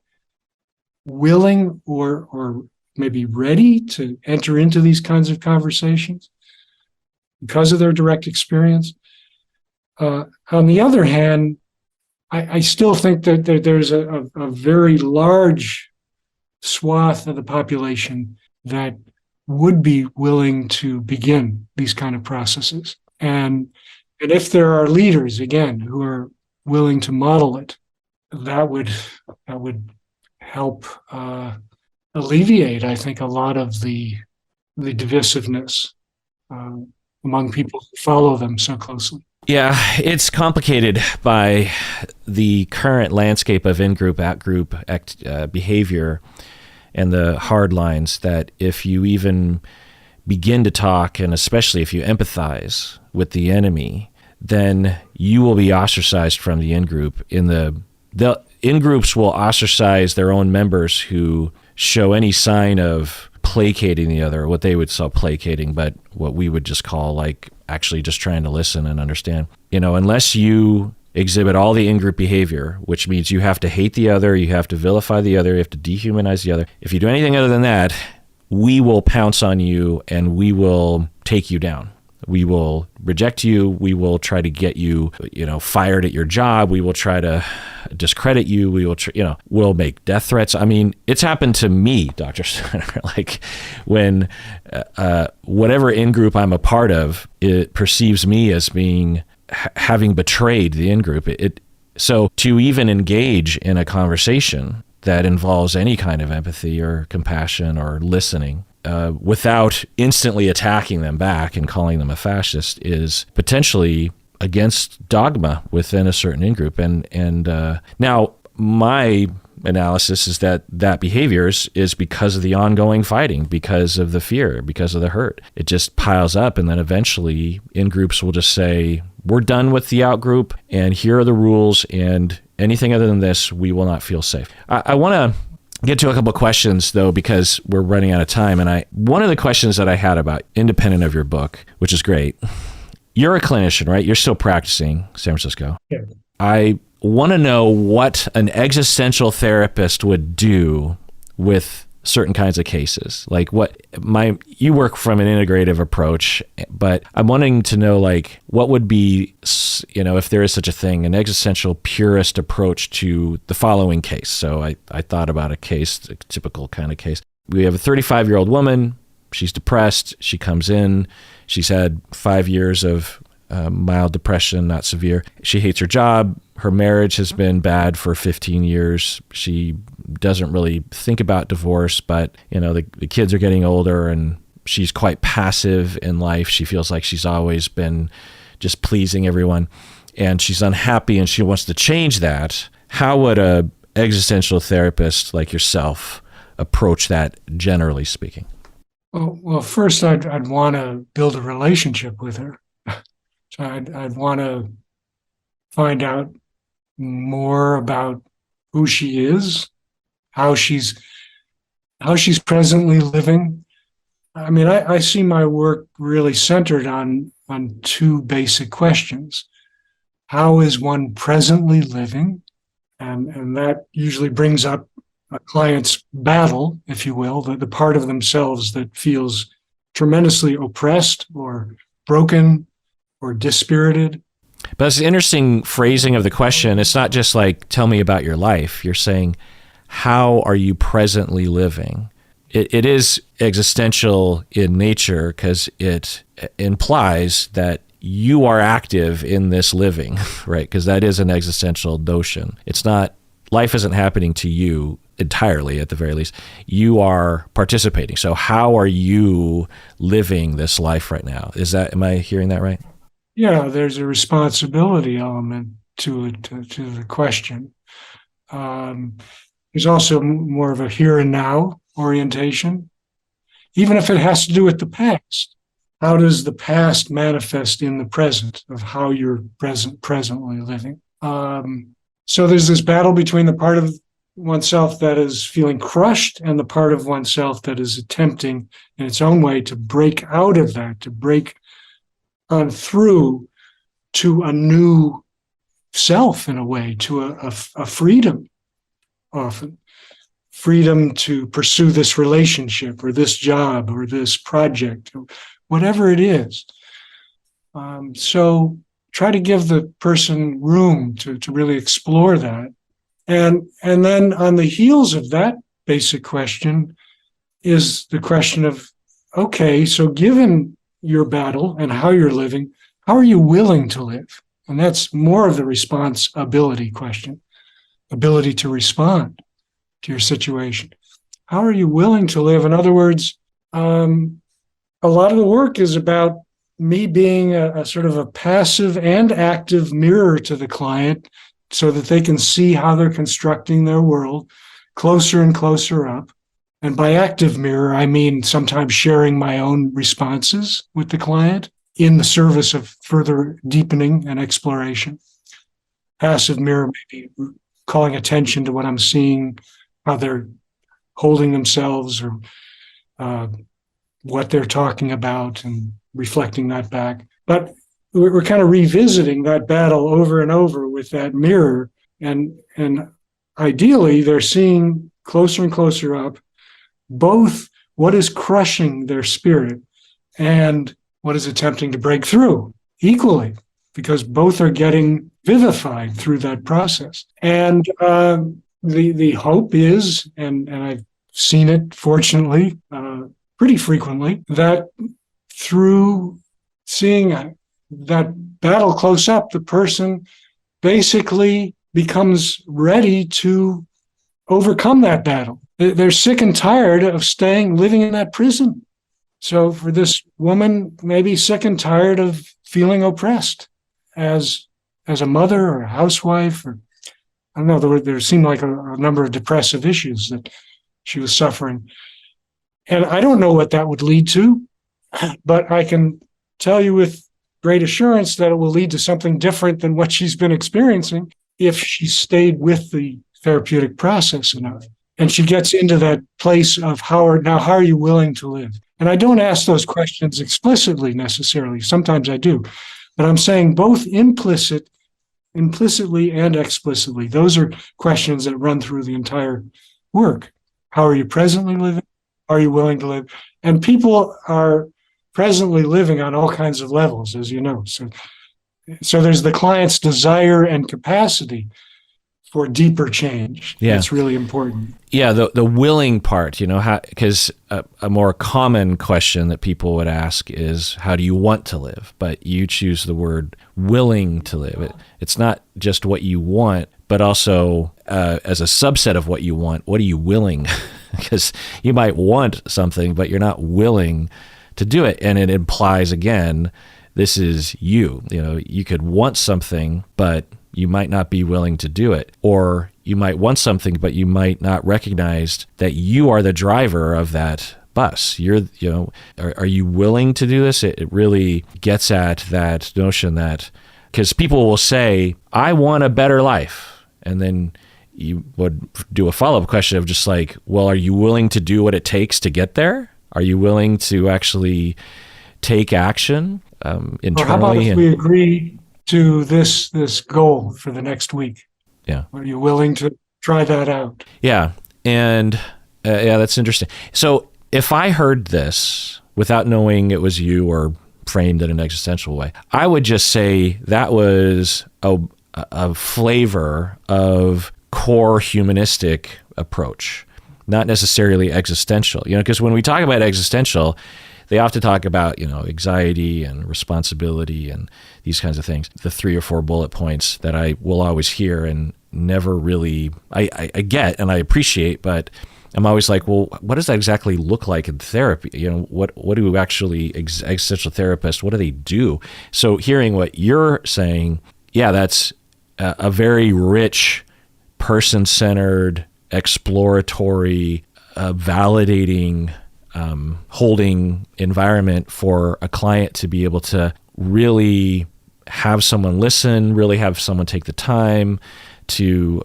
willing or maybe ready to enter into these kinds of conversations because of their direct experience. On the other hand, I still think that there's a very large swath of the population that would be willing to begin these kind of processes. And if there are leaders, again, who are willing to model it, that would help alleviate, I think, a lot of the divisiveness among people who follow them so closely. Yeah, it's complicated by the current landscape of in-group, out-group behavior and the hard lines that if you even begin to talk, and especially if you empathize with the enemy, then you will be ostracized from the in-group. The in-groups will ostracize their own members who show any sign of placating the other, what they would call placating, but what we would just call like actually just trying to listen and understand. Unless you exhibit all the in-group behavior, which means you have to hate the other, you have to vilify the other, you have to dehumanize the other. If you do anything other than that, we will pounce on you and we will take you down. We will reject you. We will try to get you, fired at your job. We will try to discredit you. We will, we'll make death threats. I mean, it's happened to me, Dr. Schneider, like when whatever in-group I'm a part of, it perceives me as being, having betrayed the in-group. So to even engage in a conversation that involves any kind of empathy or compassion or listening, without instantly attacking them back and calling them a fascist is potentially against dogma within a certain in-group. And now my analysis is that behavior is because of the ongoing fighting, because of the fear, because of the hurt. It just piles up, and then eventually in-groups will just say, we're done with the out-group, and here are the rules, and anything other than this, we will not feel safe. I want to get to a couple of questions, though, because we're running out of time. And one of the questions that I had about, independent of your book, which is great, you're a clinician, right? You're still practicing San Francisco. Yeah. I want to know what an existential therapist would do with certain kinds of cases. Like you work from an integrative approach, but I'm wanting to know, like, what would be, if there is such a thing, an existential purist approach to the following case. So I thought about a case, a typical kind of case. We have a 35-year-old woman. She's depressed. She comes in. She's had 5 years of mild depression, not severe. She hates her job. Her marriage has been bad for 15 years. She doesn't really think about divorce, but the kids are getting older and she's quite passive in life. She feels like she's always been just pleasing everyone. and she's unhappy and she wants to change that, how would a existential therapist like yourself approach that, generally speaking? Well, first I'd want to build a relationship with her. So I'd want to find out more about who she is, how she's presently living. I mean, I see my work really centered on two basic questions. How is one presently living? And that usually brings up a client's battle, if you will, the part of themselves that feels tremendously oppressed or broken or dispirited. But it's an interesting phrasing of the question. It's not just like, tell me about your life. You're saying, how are you presently living? It is existential in nature because it implies that you are active in this living, right? Because that is an existential notion. It's not, life isn't happening to you entirely, at the very least. You are participating. So how are you living this life right now? Am I hearing that right? Yeah, there's a responsibility element to it, to the question. There's also more of a here and now orientation, even if it has to do with the past. How does the past manifest in the present of how you're presently living? So there's this battle between the part of oneself that is feeling crushed and the part of oneself that is attempting in its own way to break out of that, to break on through to a new self, in a way, to a freedom, often. Freedom to pursue this relationship or this job or this project, or whatever it is. So try to give the person room to really explore that. And then on the heels of that basic question is the question of, okay, so given your battle and how you're living, how are you willing to live? And that's more of the responsibility question, ability to respond to your situation. How are you willing to live? In other words, a lot of the work is about me being a sort of a passive and active mirror to the client so that they can see how they're constructing their world closer and closer up. And by active mirror, I mean sometimes sharing my own responses with the client in the service of further deepening and exploration. Passive mirror may be calling attention to what I'm seeing, how they're holding themselves, or what they're talking about, and reflecting that back. But we're kind of revisiting that battle over and over with that mirror. And ideally, they're seeing closer and closer up both what is crushing their spirit and what is attempting to break through equally, because both are getting vivified through that process. And the hope is, and I've seen it, fortunately, pretty frequently, that through seeing that battle close up, the person basically becomes ready to overcome that battle. They're sick and tired of living in that prison. So for this woman, maybe sick and tired of feeling oppressed as a mother or a housewife, or I don't know, there seemed like a number of depressive issues that she was suffering. And I don't know what that would lead to, but I can tell you with great assurance that it will lead to something different than what she's been experiencing if she stayed with the therapeutic process enough. And she gets into that place of how are you willing to live? And I don't ask those questions explicitly necessarily. Sometimes I do. But I'm saying both implicitly and explicitly. Those are questions that run through the entire work. How are you presently living? Are you willing to live? And people are presently living on all kinds of levels, as you know. So there's the client's desire and capacity for deeper change. Yeah. That's really important. Yeah, the willing part, because a more common question that people would ask is, how do you want to live? But you choose the word willing to live. It's not just what you want, but also as a subset of what you want, what are you willing? Because you might want something, but you're not willing to do it. And it implies, again, This is you. You could want something, but you might not be willing to do it. Or you might want something, but you might not recognize that you are the driver of that bus. Are you willing to do this? It really gets at that notion that, because people will say, I want a better life. And then you would do a follow-up question of just like, well, are you willing to do what it takes to get there? Are you willing to actually take action internally? Or how about if we agree to this goal for the next week? Yeah. Are you willing to try that out? Yeah. And that's interesting. So if I heard this without knowing it was you or framed in an existential way, I would just say that was a flavor of core humanistic approach, not necessarily existential. Because when we talk about existential, they often talk about, anxiety and responsibility and these kinds of things. The 3 or 4 bullet points that I will always hear and never really, I get and I appreciate, but I'm always like, well, what does that exactly look like in therapy? What do actually existential therapists, what do they do? So hearing what you're saying, yeah, that's a very rich, person-centered, exploratory, validating, holding environment for a client to be able to really have someone listen, really have someone take the time to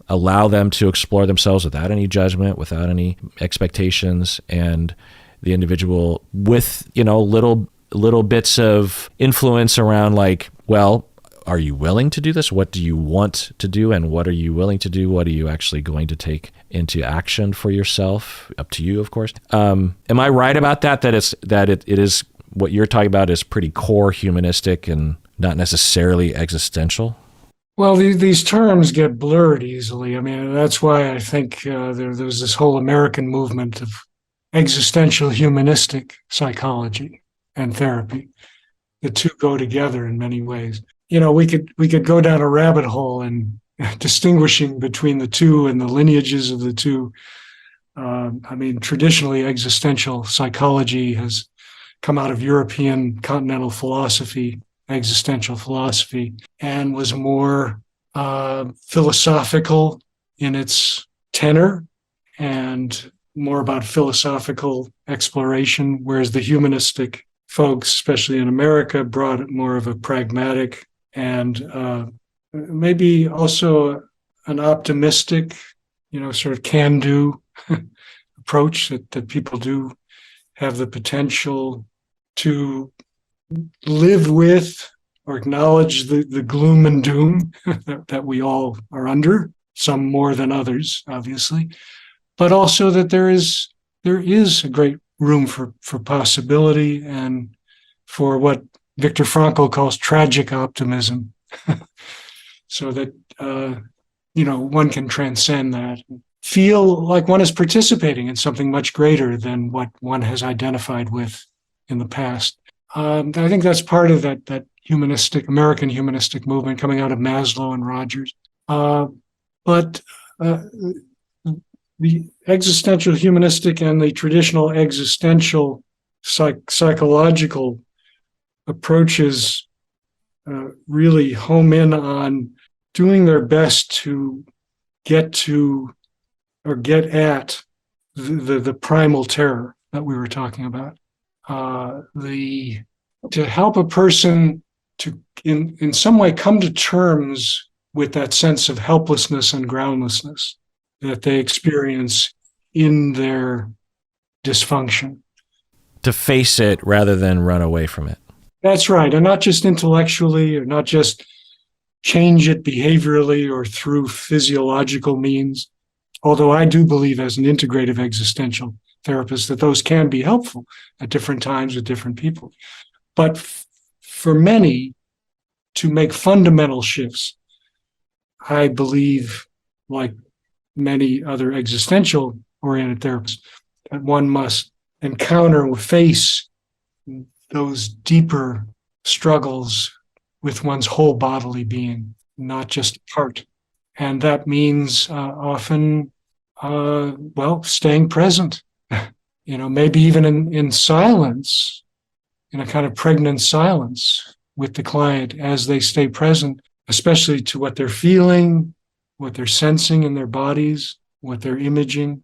allow them to explore themselves without any judgment, without any expectations, and the individual with, little bits of influence around like, well, are you willing to do this? What do you want to do? And what are you willing to do? What are you actually going to take into action for yourself? Up to you, of course. Am I right about that? That it is what you're talking about is pretty core humanistic and not necessarily existential? Well, these terms get blurred easily. I mean, that's why I think there's this whole American movement of existential humanistic psychology and therapy. The two go together in many ways. We could go down a rabbit hole in distinguishing between the two and the lineages of the two. Traditionally, existential psychology has come out of European continental philosophy, existential philosophy, and was more philosophical in its tenor and more about philosophical exploration, whereas the humanistic folks, especially in America, brought more of a pragmatic and maybe also an optimistic, sort of can-do approach that people do have the potential to live with or acknowledge the gloom and doom that we all are under, some more than others, obviously, but also that there is a great room for possibility and for what Viktor Frankl calls tragic optimism, so that one can transcend that, feel like one is participating in something much greater than what one has identified with in the past. I think that's part of that American humanistic movement coming out of Maslow and Rogers. But the existential humanistic and the traditional existential psychological approaches really home in on doing their best to get to or get at the primal terror that we were talking about. To help a person to in some way come to terms with that sense of helplessness and groundlessness that they experience in their dysfunction. To face it rather than run away from it. That's right. And not just intellectually or not just change it behaviorally or through physiological means. Although I do believe as an integrative existential therapist that those can be helpful at different times with different people. But for many to make fundamental shifts, I believe, like many other existential oriented therapists, that one must encounter or face those deeper struggles with one's whole bodily being, not just part. And that means often, staying present, maybe even in silence, in a kind of pregnant silence with the client as they stay present, especially to what they're feeling, what they're sensing in their bodies, what they're imaging.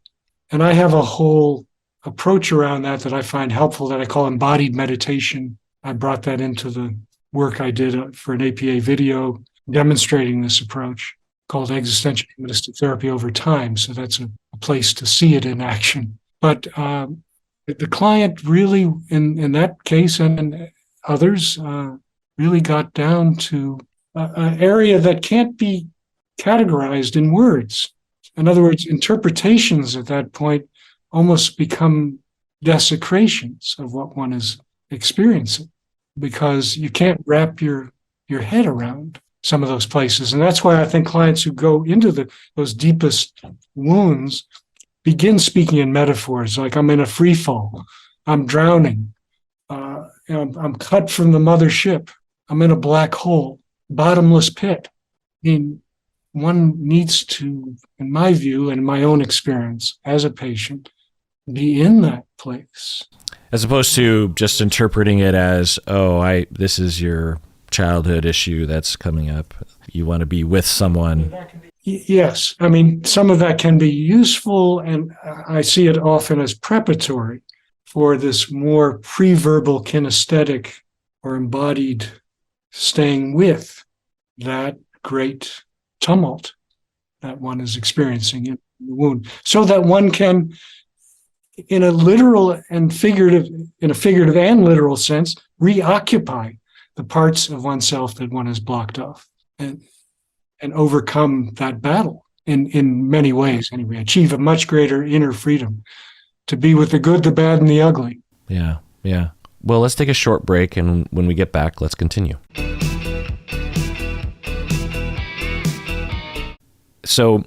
And I have a whole approach around that I find helpful that I call embodied meditation. I brought that into the work I did for an APA video demonstrating this approach called Existential Humanistic Therapy over time. So that's a place to see it in action. But the client really, in that case and in others, really got down to an area that can't be categorized in words. In other words, interpretations at that point almost become desecrations of what one is experiencing, because you can't wrap your head around some of those places. And that's why I think clients who go into those deepest wounds begin speaking in metaphors, like I'm in a free fall, I'm drowning, I'm cut from the mothership, I'm in a black hole, bottomless pit. I mean, one needs to, in my view and my own experience as a patient, be in that place. As opposed to just interpreting it as, this is your childhood issue that's coming up. You want to be with someone. Yes. I mean, some of that can be useful, and I see it often as preparatory for this more pre-verbal kinesthetic or embodied staying with that great tumult that one is experiencing in the wound, so that one can, in a figurative and literal sense, reoccupy the parts of oneself that one has blocked off and overcome that battle in many ways, anyway, achieve a much greater inner freedom to be with the good, the bad, and the ugly. Yeah. Well, let's take a short break, and when we get back, let's continue. So,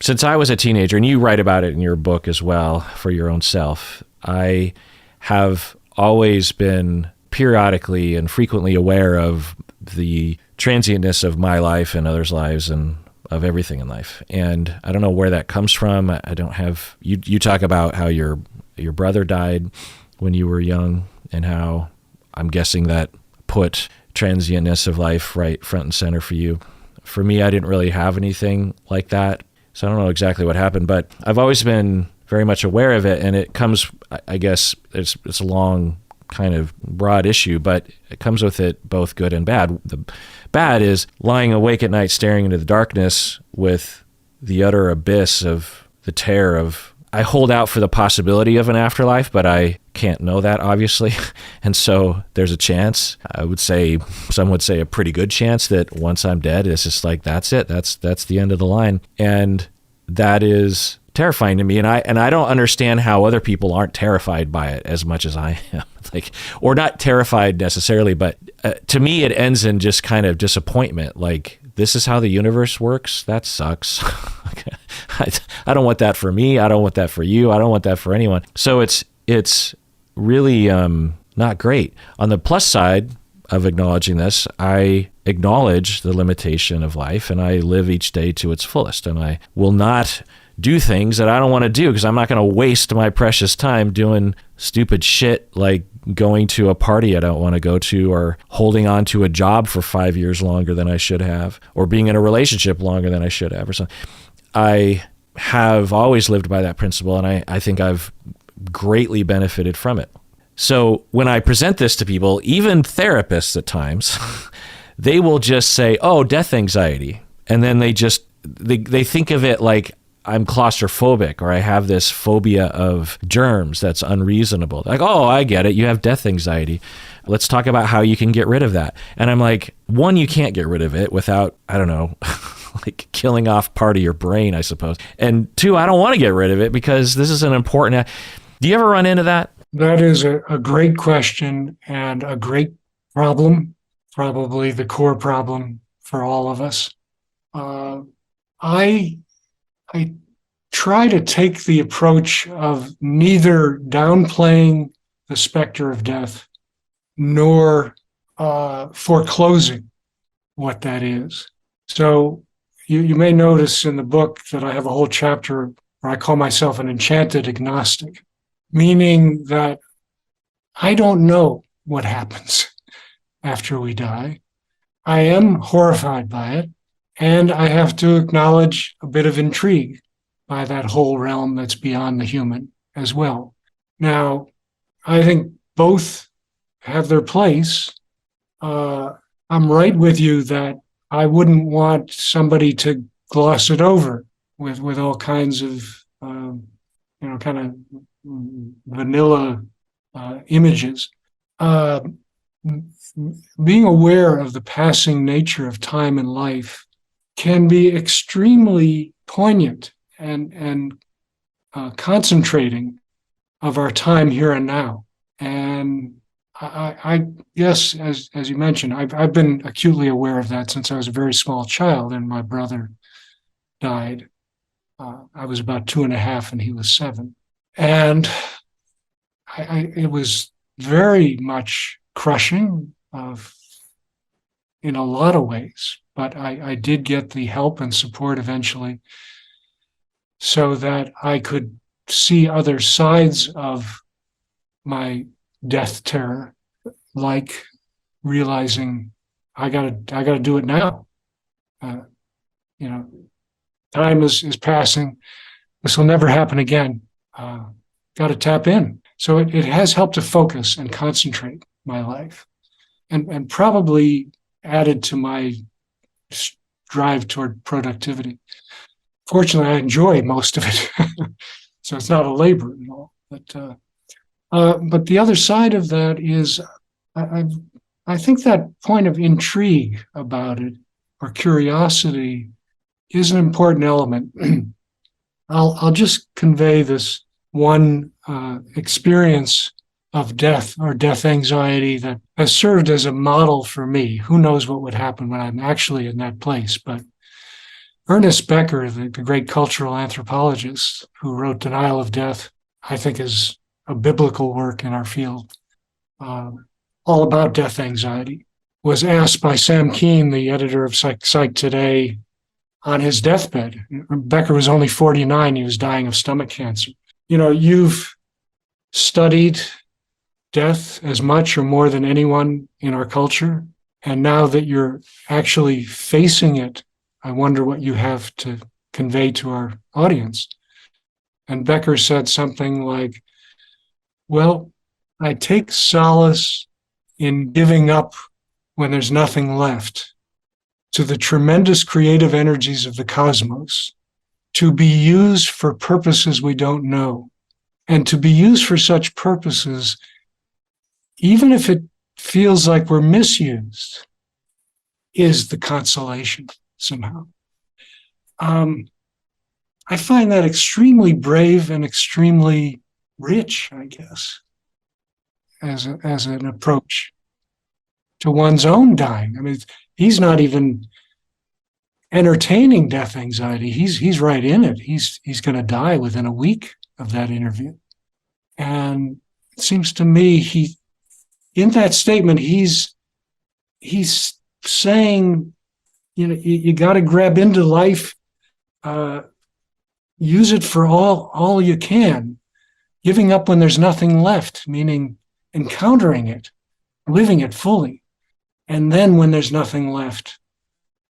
since I was a teenager, and you write about it in your book as well for your own self, I have always been periodically and frequently aware of the transientness of my life and others' lives and of everything in life. And I don't know where that comes from. I don't have, you talk about how your brother died when you were young, and how I'm guessing that put transientness of life right front and center for you. For me, I didn't really have anything like that, so I don't know exactly what happened, but I've always been very much aware of it, and it comes, I guess, it's a long kind of broad issue, but it comes with it both good and bad. The bad is lying awake at night staring into the darkness with the utter abyss of the terror of, I hold out for the possibility of an afterlife, but I can't know that, obviously. And so there's a chance, I would say, some would say a pretty good chance, that once I'm dead, it's just like, that's it. That's the end of the line. And that is terrifying to me. And I don't understand how other people aren't terrified by it as much as I am. Or not terrified necessarily, but to me, it ends in just kind of disappointment. Like, this is how the universe works? That sucks. I don't want that for me. I don't want that for you. I don't want that for anyone. So it's really not great. On the plus side of acknowledging this, I acknowledge the limitation of life, and I live each day to its fullest. And I will not do things that I don't want to do, because I'm not going to waste my precious time doing stupid shit like going to a party I don't want to go to, or holding on to a job for 5 years longer than I should have, or being in a relationship longer than I should have, or something. I have always lived by that principle, and I think I've greatly benefited from it. So when I present this to people, even therapists at times, they will just say, death anxiety. And then they think of it like I'm claustrophobic, or I have this phobia of germs that's unreasonable. Like, I get it. You have death anxiety. Let's talk about how you can get rid of that. And I'm like, one, you can't get rid of it without, I don't know, like killing off part of your brain, I suppose. And two, I don't want to get rid of it because this is an important. Do you ever run into that? That is a great question and a great problem, probably the core problem for all of us. I try to take the approach of neither downplaying the specter of death nor foreclosing what that is. So you may notice in the book that I have a whole chapter where I call myself an enchanted agnostic, meaning that I don't know what happens after we die. I am horrified by it, and I have to acknowledge a bit of intrigue by that whole realm that's beyond the human as well. Now, I think both have their place. I'm right with you that I wouldn't want somebody to gloss it over with all kinds of kind of vanilla images. Being aware of the passing nature of time and life can be extremely poignant and concentrating of our time here and now. And I guess, as you mentioned, I've been acutely aware of that since I was a very small child and my brother died. I was about 2.5 and he was 7. And it was very much crushing in a lot of ways, but I did get the help and support eventually so that I could see other sides of my death terror, like realizing I gotta do it now. Time is passing. This will never happen again. Got to tap in. So it has helped to focus and concentrate my life, and probably added to my drive toward productivity. Fortunately, I enjoy most of it, so it's not a labor at all. But the other side of that is, I think that point of intrigue about it or curiosity is an important element. I'll just convey this one experience of death or death anxiety that has served as a model for me. Who knows what would happen when I'm actually in that place? But Ernest Becker, the great cultural anthropologist who wrote Denial of Death, I think is a biblical work in our field, all about death anxiety, was asked by Sam Keene, the editor of Psych Today, on his deathbed. Becker was only 49. He was dying of stomach cancer. You've studied death as much or more than anyone in our culture. And now that you're actually facing it, I wonder what you have to convey to our audience. And Becker said something like, well, I take solace in giving up when there's nothing left to the tremendous creative energies of the cosmos, to be used for purposes we don't know, and to be used for such purposes, even if it feels like we're misused, is the consolation somehow. I find that extremely brave and extremely rich, I guess, as an approach to one's own dying. I mean, he's not even entertaining death anxiety. He's right in it. He's going to die within a week of that interview. And it seems to me in that statement, he's saying, you got to grab into life, use it for all you can, giving up when there's nothing left, meaning encountering it, living it fully. And then when there's nothing left,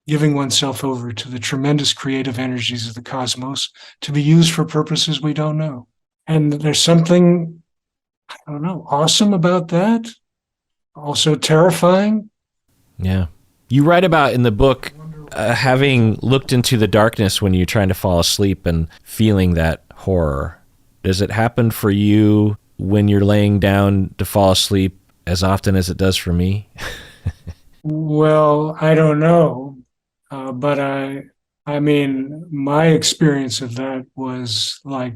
giving oneself over to the tremendous creative energies of the cosmos to be used for purposes we don't know. And there's something, I don't know, awesome about that. Also terrifying. Yeah. You write about in the book having looked into the darkness when you're trying to fall asleep and feeling that horror. Does it happen for you when you're laying down to fall asleep as often as it does for me? Well, I don't know. But I mean, my experience of that was like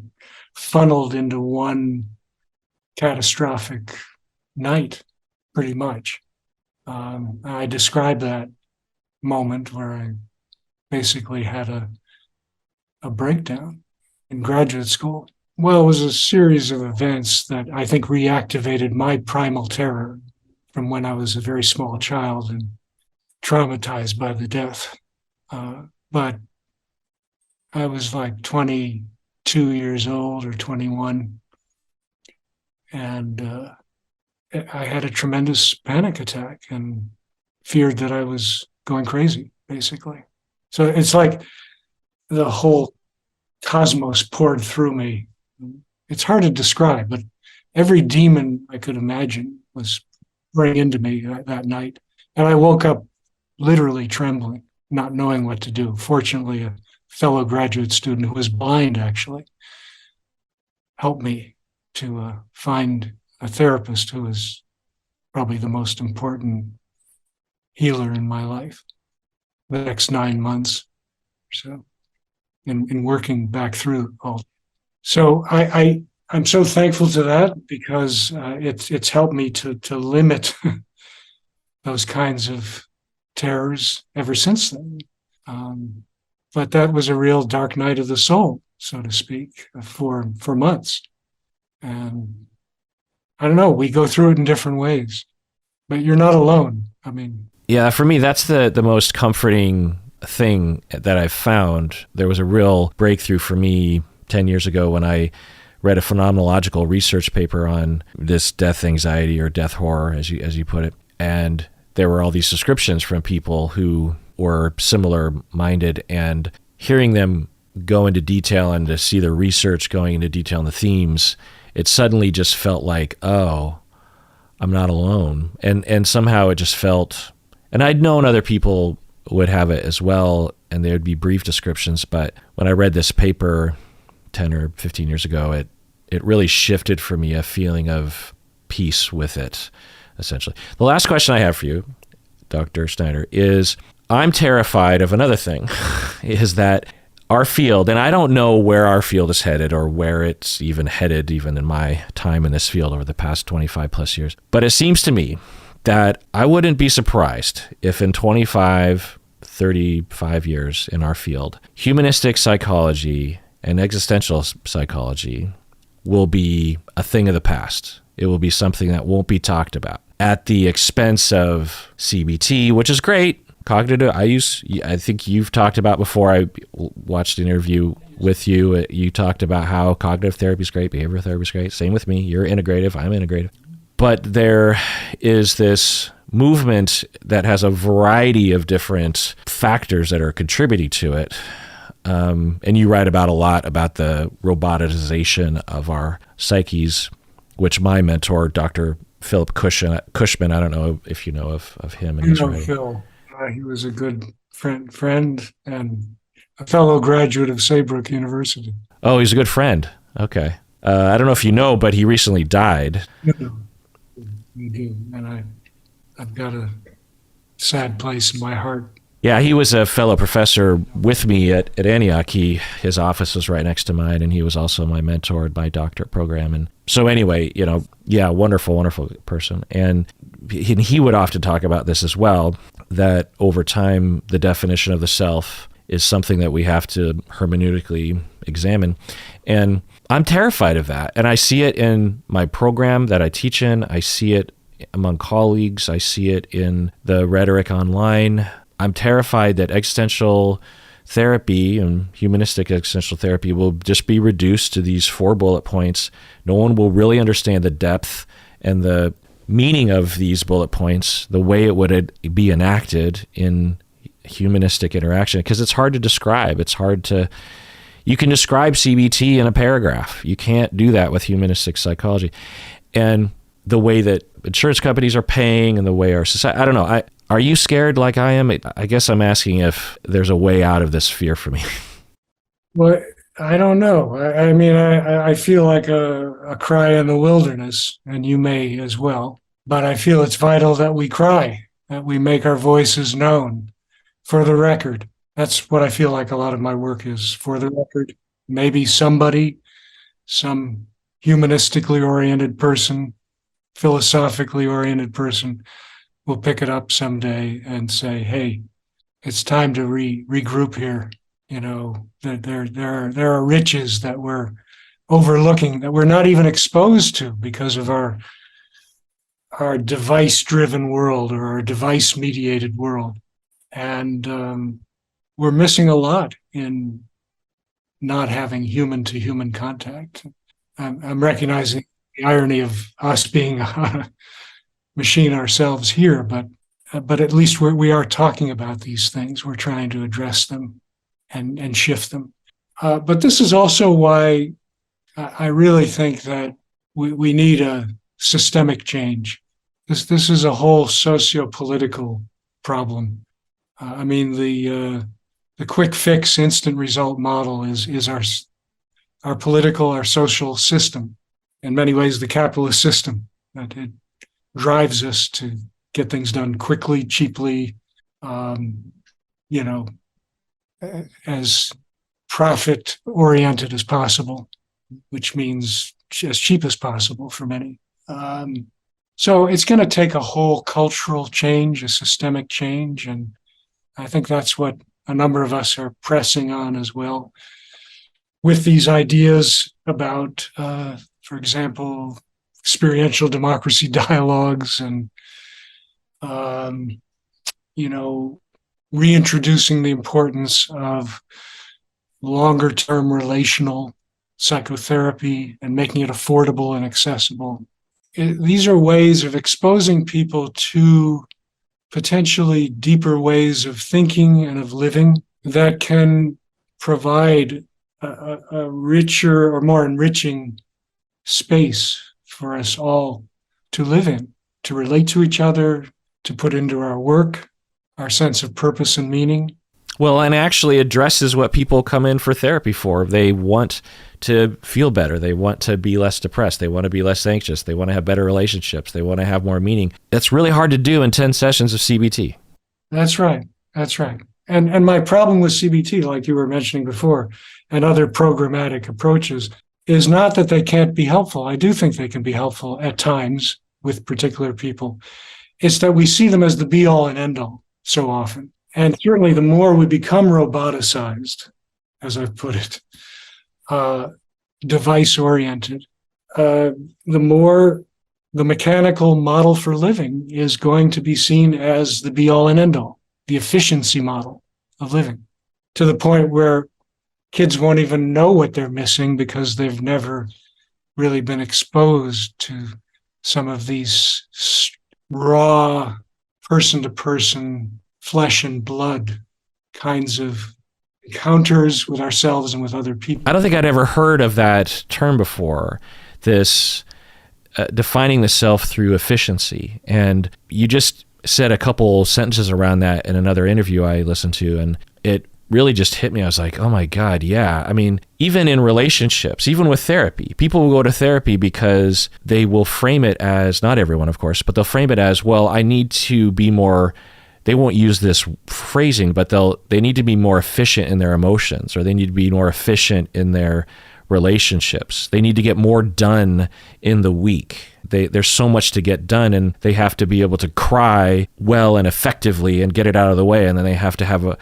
funneled into one catastrophic night, pretty much. I described that moment where I basically had a breakdown in graduate school. Well, it was a series of events that I think reactivated my primal terror from when I was a very small child and traumatized by the death. But I was like 22 years old or 21. And I had a tremendous panic attack and feared that I was going crazy, basically. So it's like the whole cosmos poured through me. It's hard to describe, but every demon I could imagine was pouring into me that night. And I woke up literally trembling, not knowing what to do. Fortunately, a fellow graduate student who was blind actually helped me to find a therapist who was probably the most important healer in my life the next 9 months or so in working back through all. So I'm so thankful to that because it's helped me to limit those kinds of terrors ever since then. But that was a real dark night of the soul, so to speak, for months. And I don't know, we go through it in different ways, but you're not alone. I mean, yeah, for me, that's the most comforting thing that I've found. There was a real breakthrough for me 10 years ago when I read a phenomenological research paper on this death anxiety or death horror, as you put it. And there were all these descriptions from people who were similar minded, and hearing them go into detail and to see the research going into detail on the themes, it suddenly just felt like, oh, I'm not alone. And somehow it just felt, and I'd known other people would have it as well, and there would be brief descriptions, but when I read this paper 10 or 15 years ago, it really shifted for me a feeling of peace with it, essentially. The last question I have for you, Dr. Schneider, is I'm terrified of another thing, is that our field, and I don't know where our field is headed or where it's even headed, even in my time in this field over the past 25 plus years, but it seems to me that I wouldn't be surprised if in 25, 35 years in our field, humanistic psychology and existential psychology will be a thing of the past. It will be something that won't be talked about at the expense of CBT, which is great. Cognitive, I think you've talked about before. I watched an interview with you. You talked about how cognitive therapy is great, behavioral therapy is great. Same with me. You're integrative. I'm integrative. But there is this movement that has a variety of different factors that are contributing to it. And you write about a lot about the roboticization of our psyches, which my mentor, Dr. Philip Cushman, I don't know if you know of him and his writing. Phil. He was a good friend and a fellow graduate of Saybrook University. Oh, he's a good friend. Okay. I don't know if you know, but he recently died. No, I do, and I've got a sad place in my heart. Yeah, he was a fellow professor with me at Antioch. His office was right next to mine, and he was also my mentor at my doctorate program. And so anyway, wonderful, wonderful person. And he would often talk about this as well, that over time, the definition of the self is something that we have to hermeneutically examine. And I'm terrified of that. And I see it in my program that I teach in. I see it among colleagues. I see it in the rhetoric online. I'm terrified that existential therapy and humanistic existential therapy will just be reduced to these 4 bullet points. No one will really understand the depth and the meaning of these bullet points, the way it would be enacted in humanistic interaction, because it's hard to describe. You can describe CBT in a paragraph. You can't do that with humanistic psychology. And the way that insurance companies are paying and the way our society, I don't know. Are you scared like I am? I guess I'm asking if there's a way out of this fear for me. Well, I don't know. I mean, I feel like a cry in the wilderness, and you may as well. But I feel it's vital that we cry, that we make our voices known for the record. That's what I feel like a lot of my work is, for the record. Maybe somebody, some humanistically oriented person, philosophically oriented person will pick it up someday and say, hey, it's time to regroup here. There are riches that we're overlooking, that we're not even exposed to because of our device-driven world or our device-mediated world. And we're missing a lot in not having human-to-human contact. I'm recognizing the irony of us being a machine ourselves here, but at least we are talking about these things. We're trying to address them and shift them. But this is also why I really think that we need a systemic change. This is a whole socio-political problem. I mean, the quick fix, instant result model is our political, our social system. In many ways, the capitalist system that it drives us to get things done quickly, cheaply, as profit oriented as possible, which means as cheap as possible for many. So it's going to take a whole cultural change, a systemic change. And I think that's what a number of us are pressing on as well, with these ideas about, for example, experiential democracy dialogues and, reintroducing the importance of longer-term relational psychotherapy and making it affordable and accessible. These are ways of exposing people to potentially deeper ways of thinking and of living that can provide a richer or more enriching space for us all to live in, to relate to each other, to put into our work, our sense of purpose and meaning. Well, and actually addresses what people come in for therapy for. They want to feel better. They want to be less depressed. They want to be less anxious. They want to have better relationships. They want to have more meaning. That's really hard to do in 10 sessions of CBT. That's right. That's right. And my problem with CBT, like you were mentioning before, and other programmatic approaches, is not that they can't be helpful. I do think they can be helpful at times with particular people. It's that we see them as the be-all and end-all so often. And certainly the more we become roboticized, as I've put it, device-oriented, the more the mechanical model for living is going to be seen as the be-all and end-all, the efficiency model of living, to the point where kids won't even know what they're missing because they've never really been exposed to some of these raw, person-to-person, flesh and blood kinds of encounters with ourselves and with other people. I don't think I'd ever heard of that term before, this defining the self through efficiency. And you just said a couple sentences around that in another interview I listened to, and it really just hit me. I was like, oh my God, yeah. I mean, even in relationships, even with therapy, people will go to therapy because they will frame it as, not everyone, of course, but they'll frame it as, well, I need to be more, they won't use this phrasing, but they need to be more efficient in their emotions, or they need to be more efficient in their relationships. They need to get more done in the week. There's so much to get done, and they have to be able to cry well and effectively and get it out of the way. And then they have to have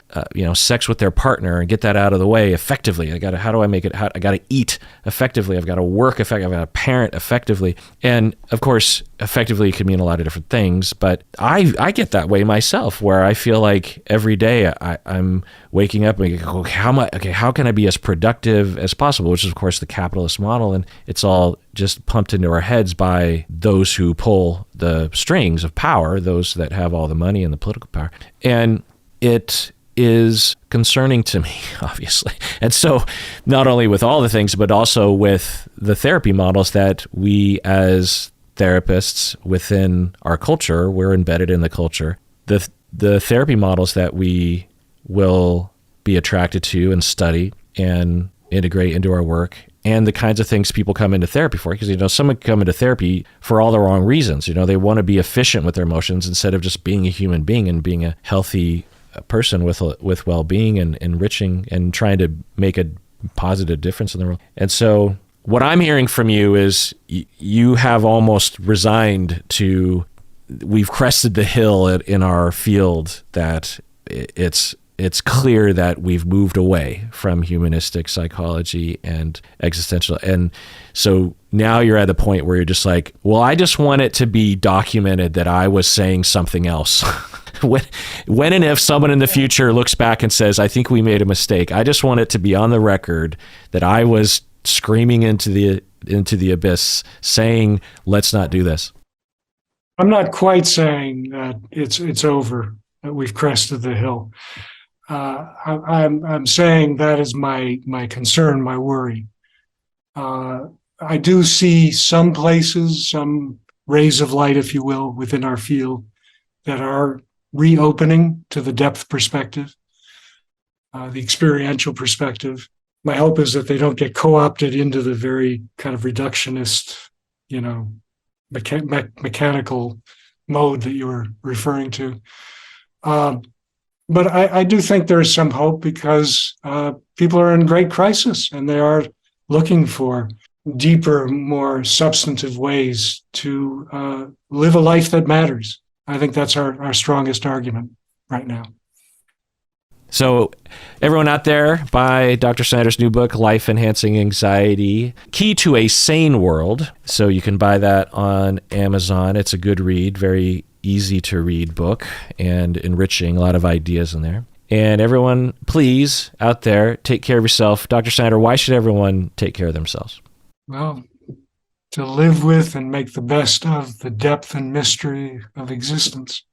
sex with their partner and get that out of the way effectively. How do I make it? I got to eat effectively. I've got to work effectively. I've got to parent effectively. And of course, effectively can mean a lot of different things, but I get that way myself, where I feel like every day I'm waking up and go, how can I be as productive as possible? Which is of course the capitalist model, and it's all just pumped into our heads by those who pull the strings of power, those that have all the money and the political power. And it is concerning to me, obviously. And so not only with all the things, but also with the therapy models that we as therapists within our culture, we're embedded in the culture. The therapy models that we will be attracted to and study and integrate into our work, and the kinds of things people come into therapy for, because, some come into therapy for all the wrong reasons. They want to be efficient with their emotions instead of just being a human being and being a healthy person with well-being and enriching and trying to make a positive difference in the world. And so what I'm hearing from you is you have almost resigned to, we've crested the hill in our field, that it's clear that we've moved away from humanistic psychology and existential. And so now you're at the point where you're just like, well, I just want it to be documented that I was saying something else. When and if someone in the future looks back and says, I think we made a mistake, I just want it to be on the record that I was screaming into the abyss, saying, "Let's not do this"? I'm not quite saying that it's over, that we've crested the hill. I'm saying that is my concern, my worry. I do see some places, some rays of light, if you will, within our field that are reopening to the depth perspective, the experiential perspective. My hope is that they don't get co-opted into the very kind of reductionist, mechanical mode that you were referring to. But I do think there is some hope because people are in great crisis and they are looking for deeper, more substantive ways to live a life that matters. I think that's our strongest argument right now. So everyone out there, buy Dr. Schneider's new book, Life Enhancing Anxiety, Key to a Sane World. So you can buy that on Amazon. It's a good read, very easy to read book and enriching, a lot of ideas in there. And everyone, please, out there, take care of yourself. Dr. Schneider, why should everyone take care of themselves? Well, to live with and make the best of the depth and mystery of existence.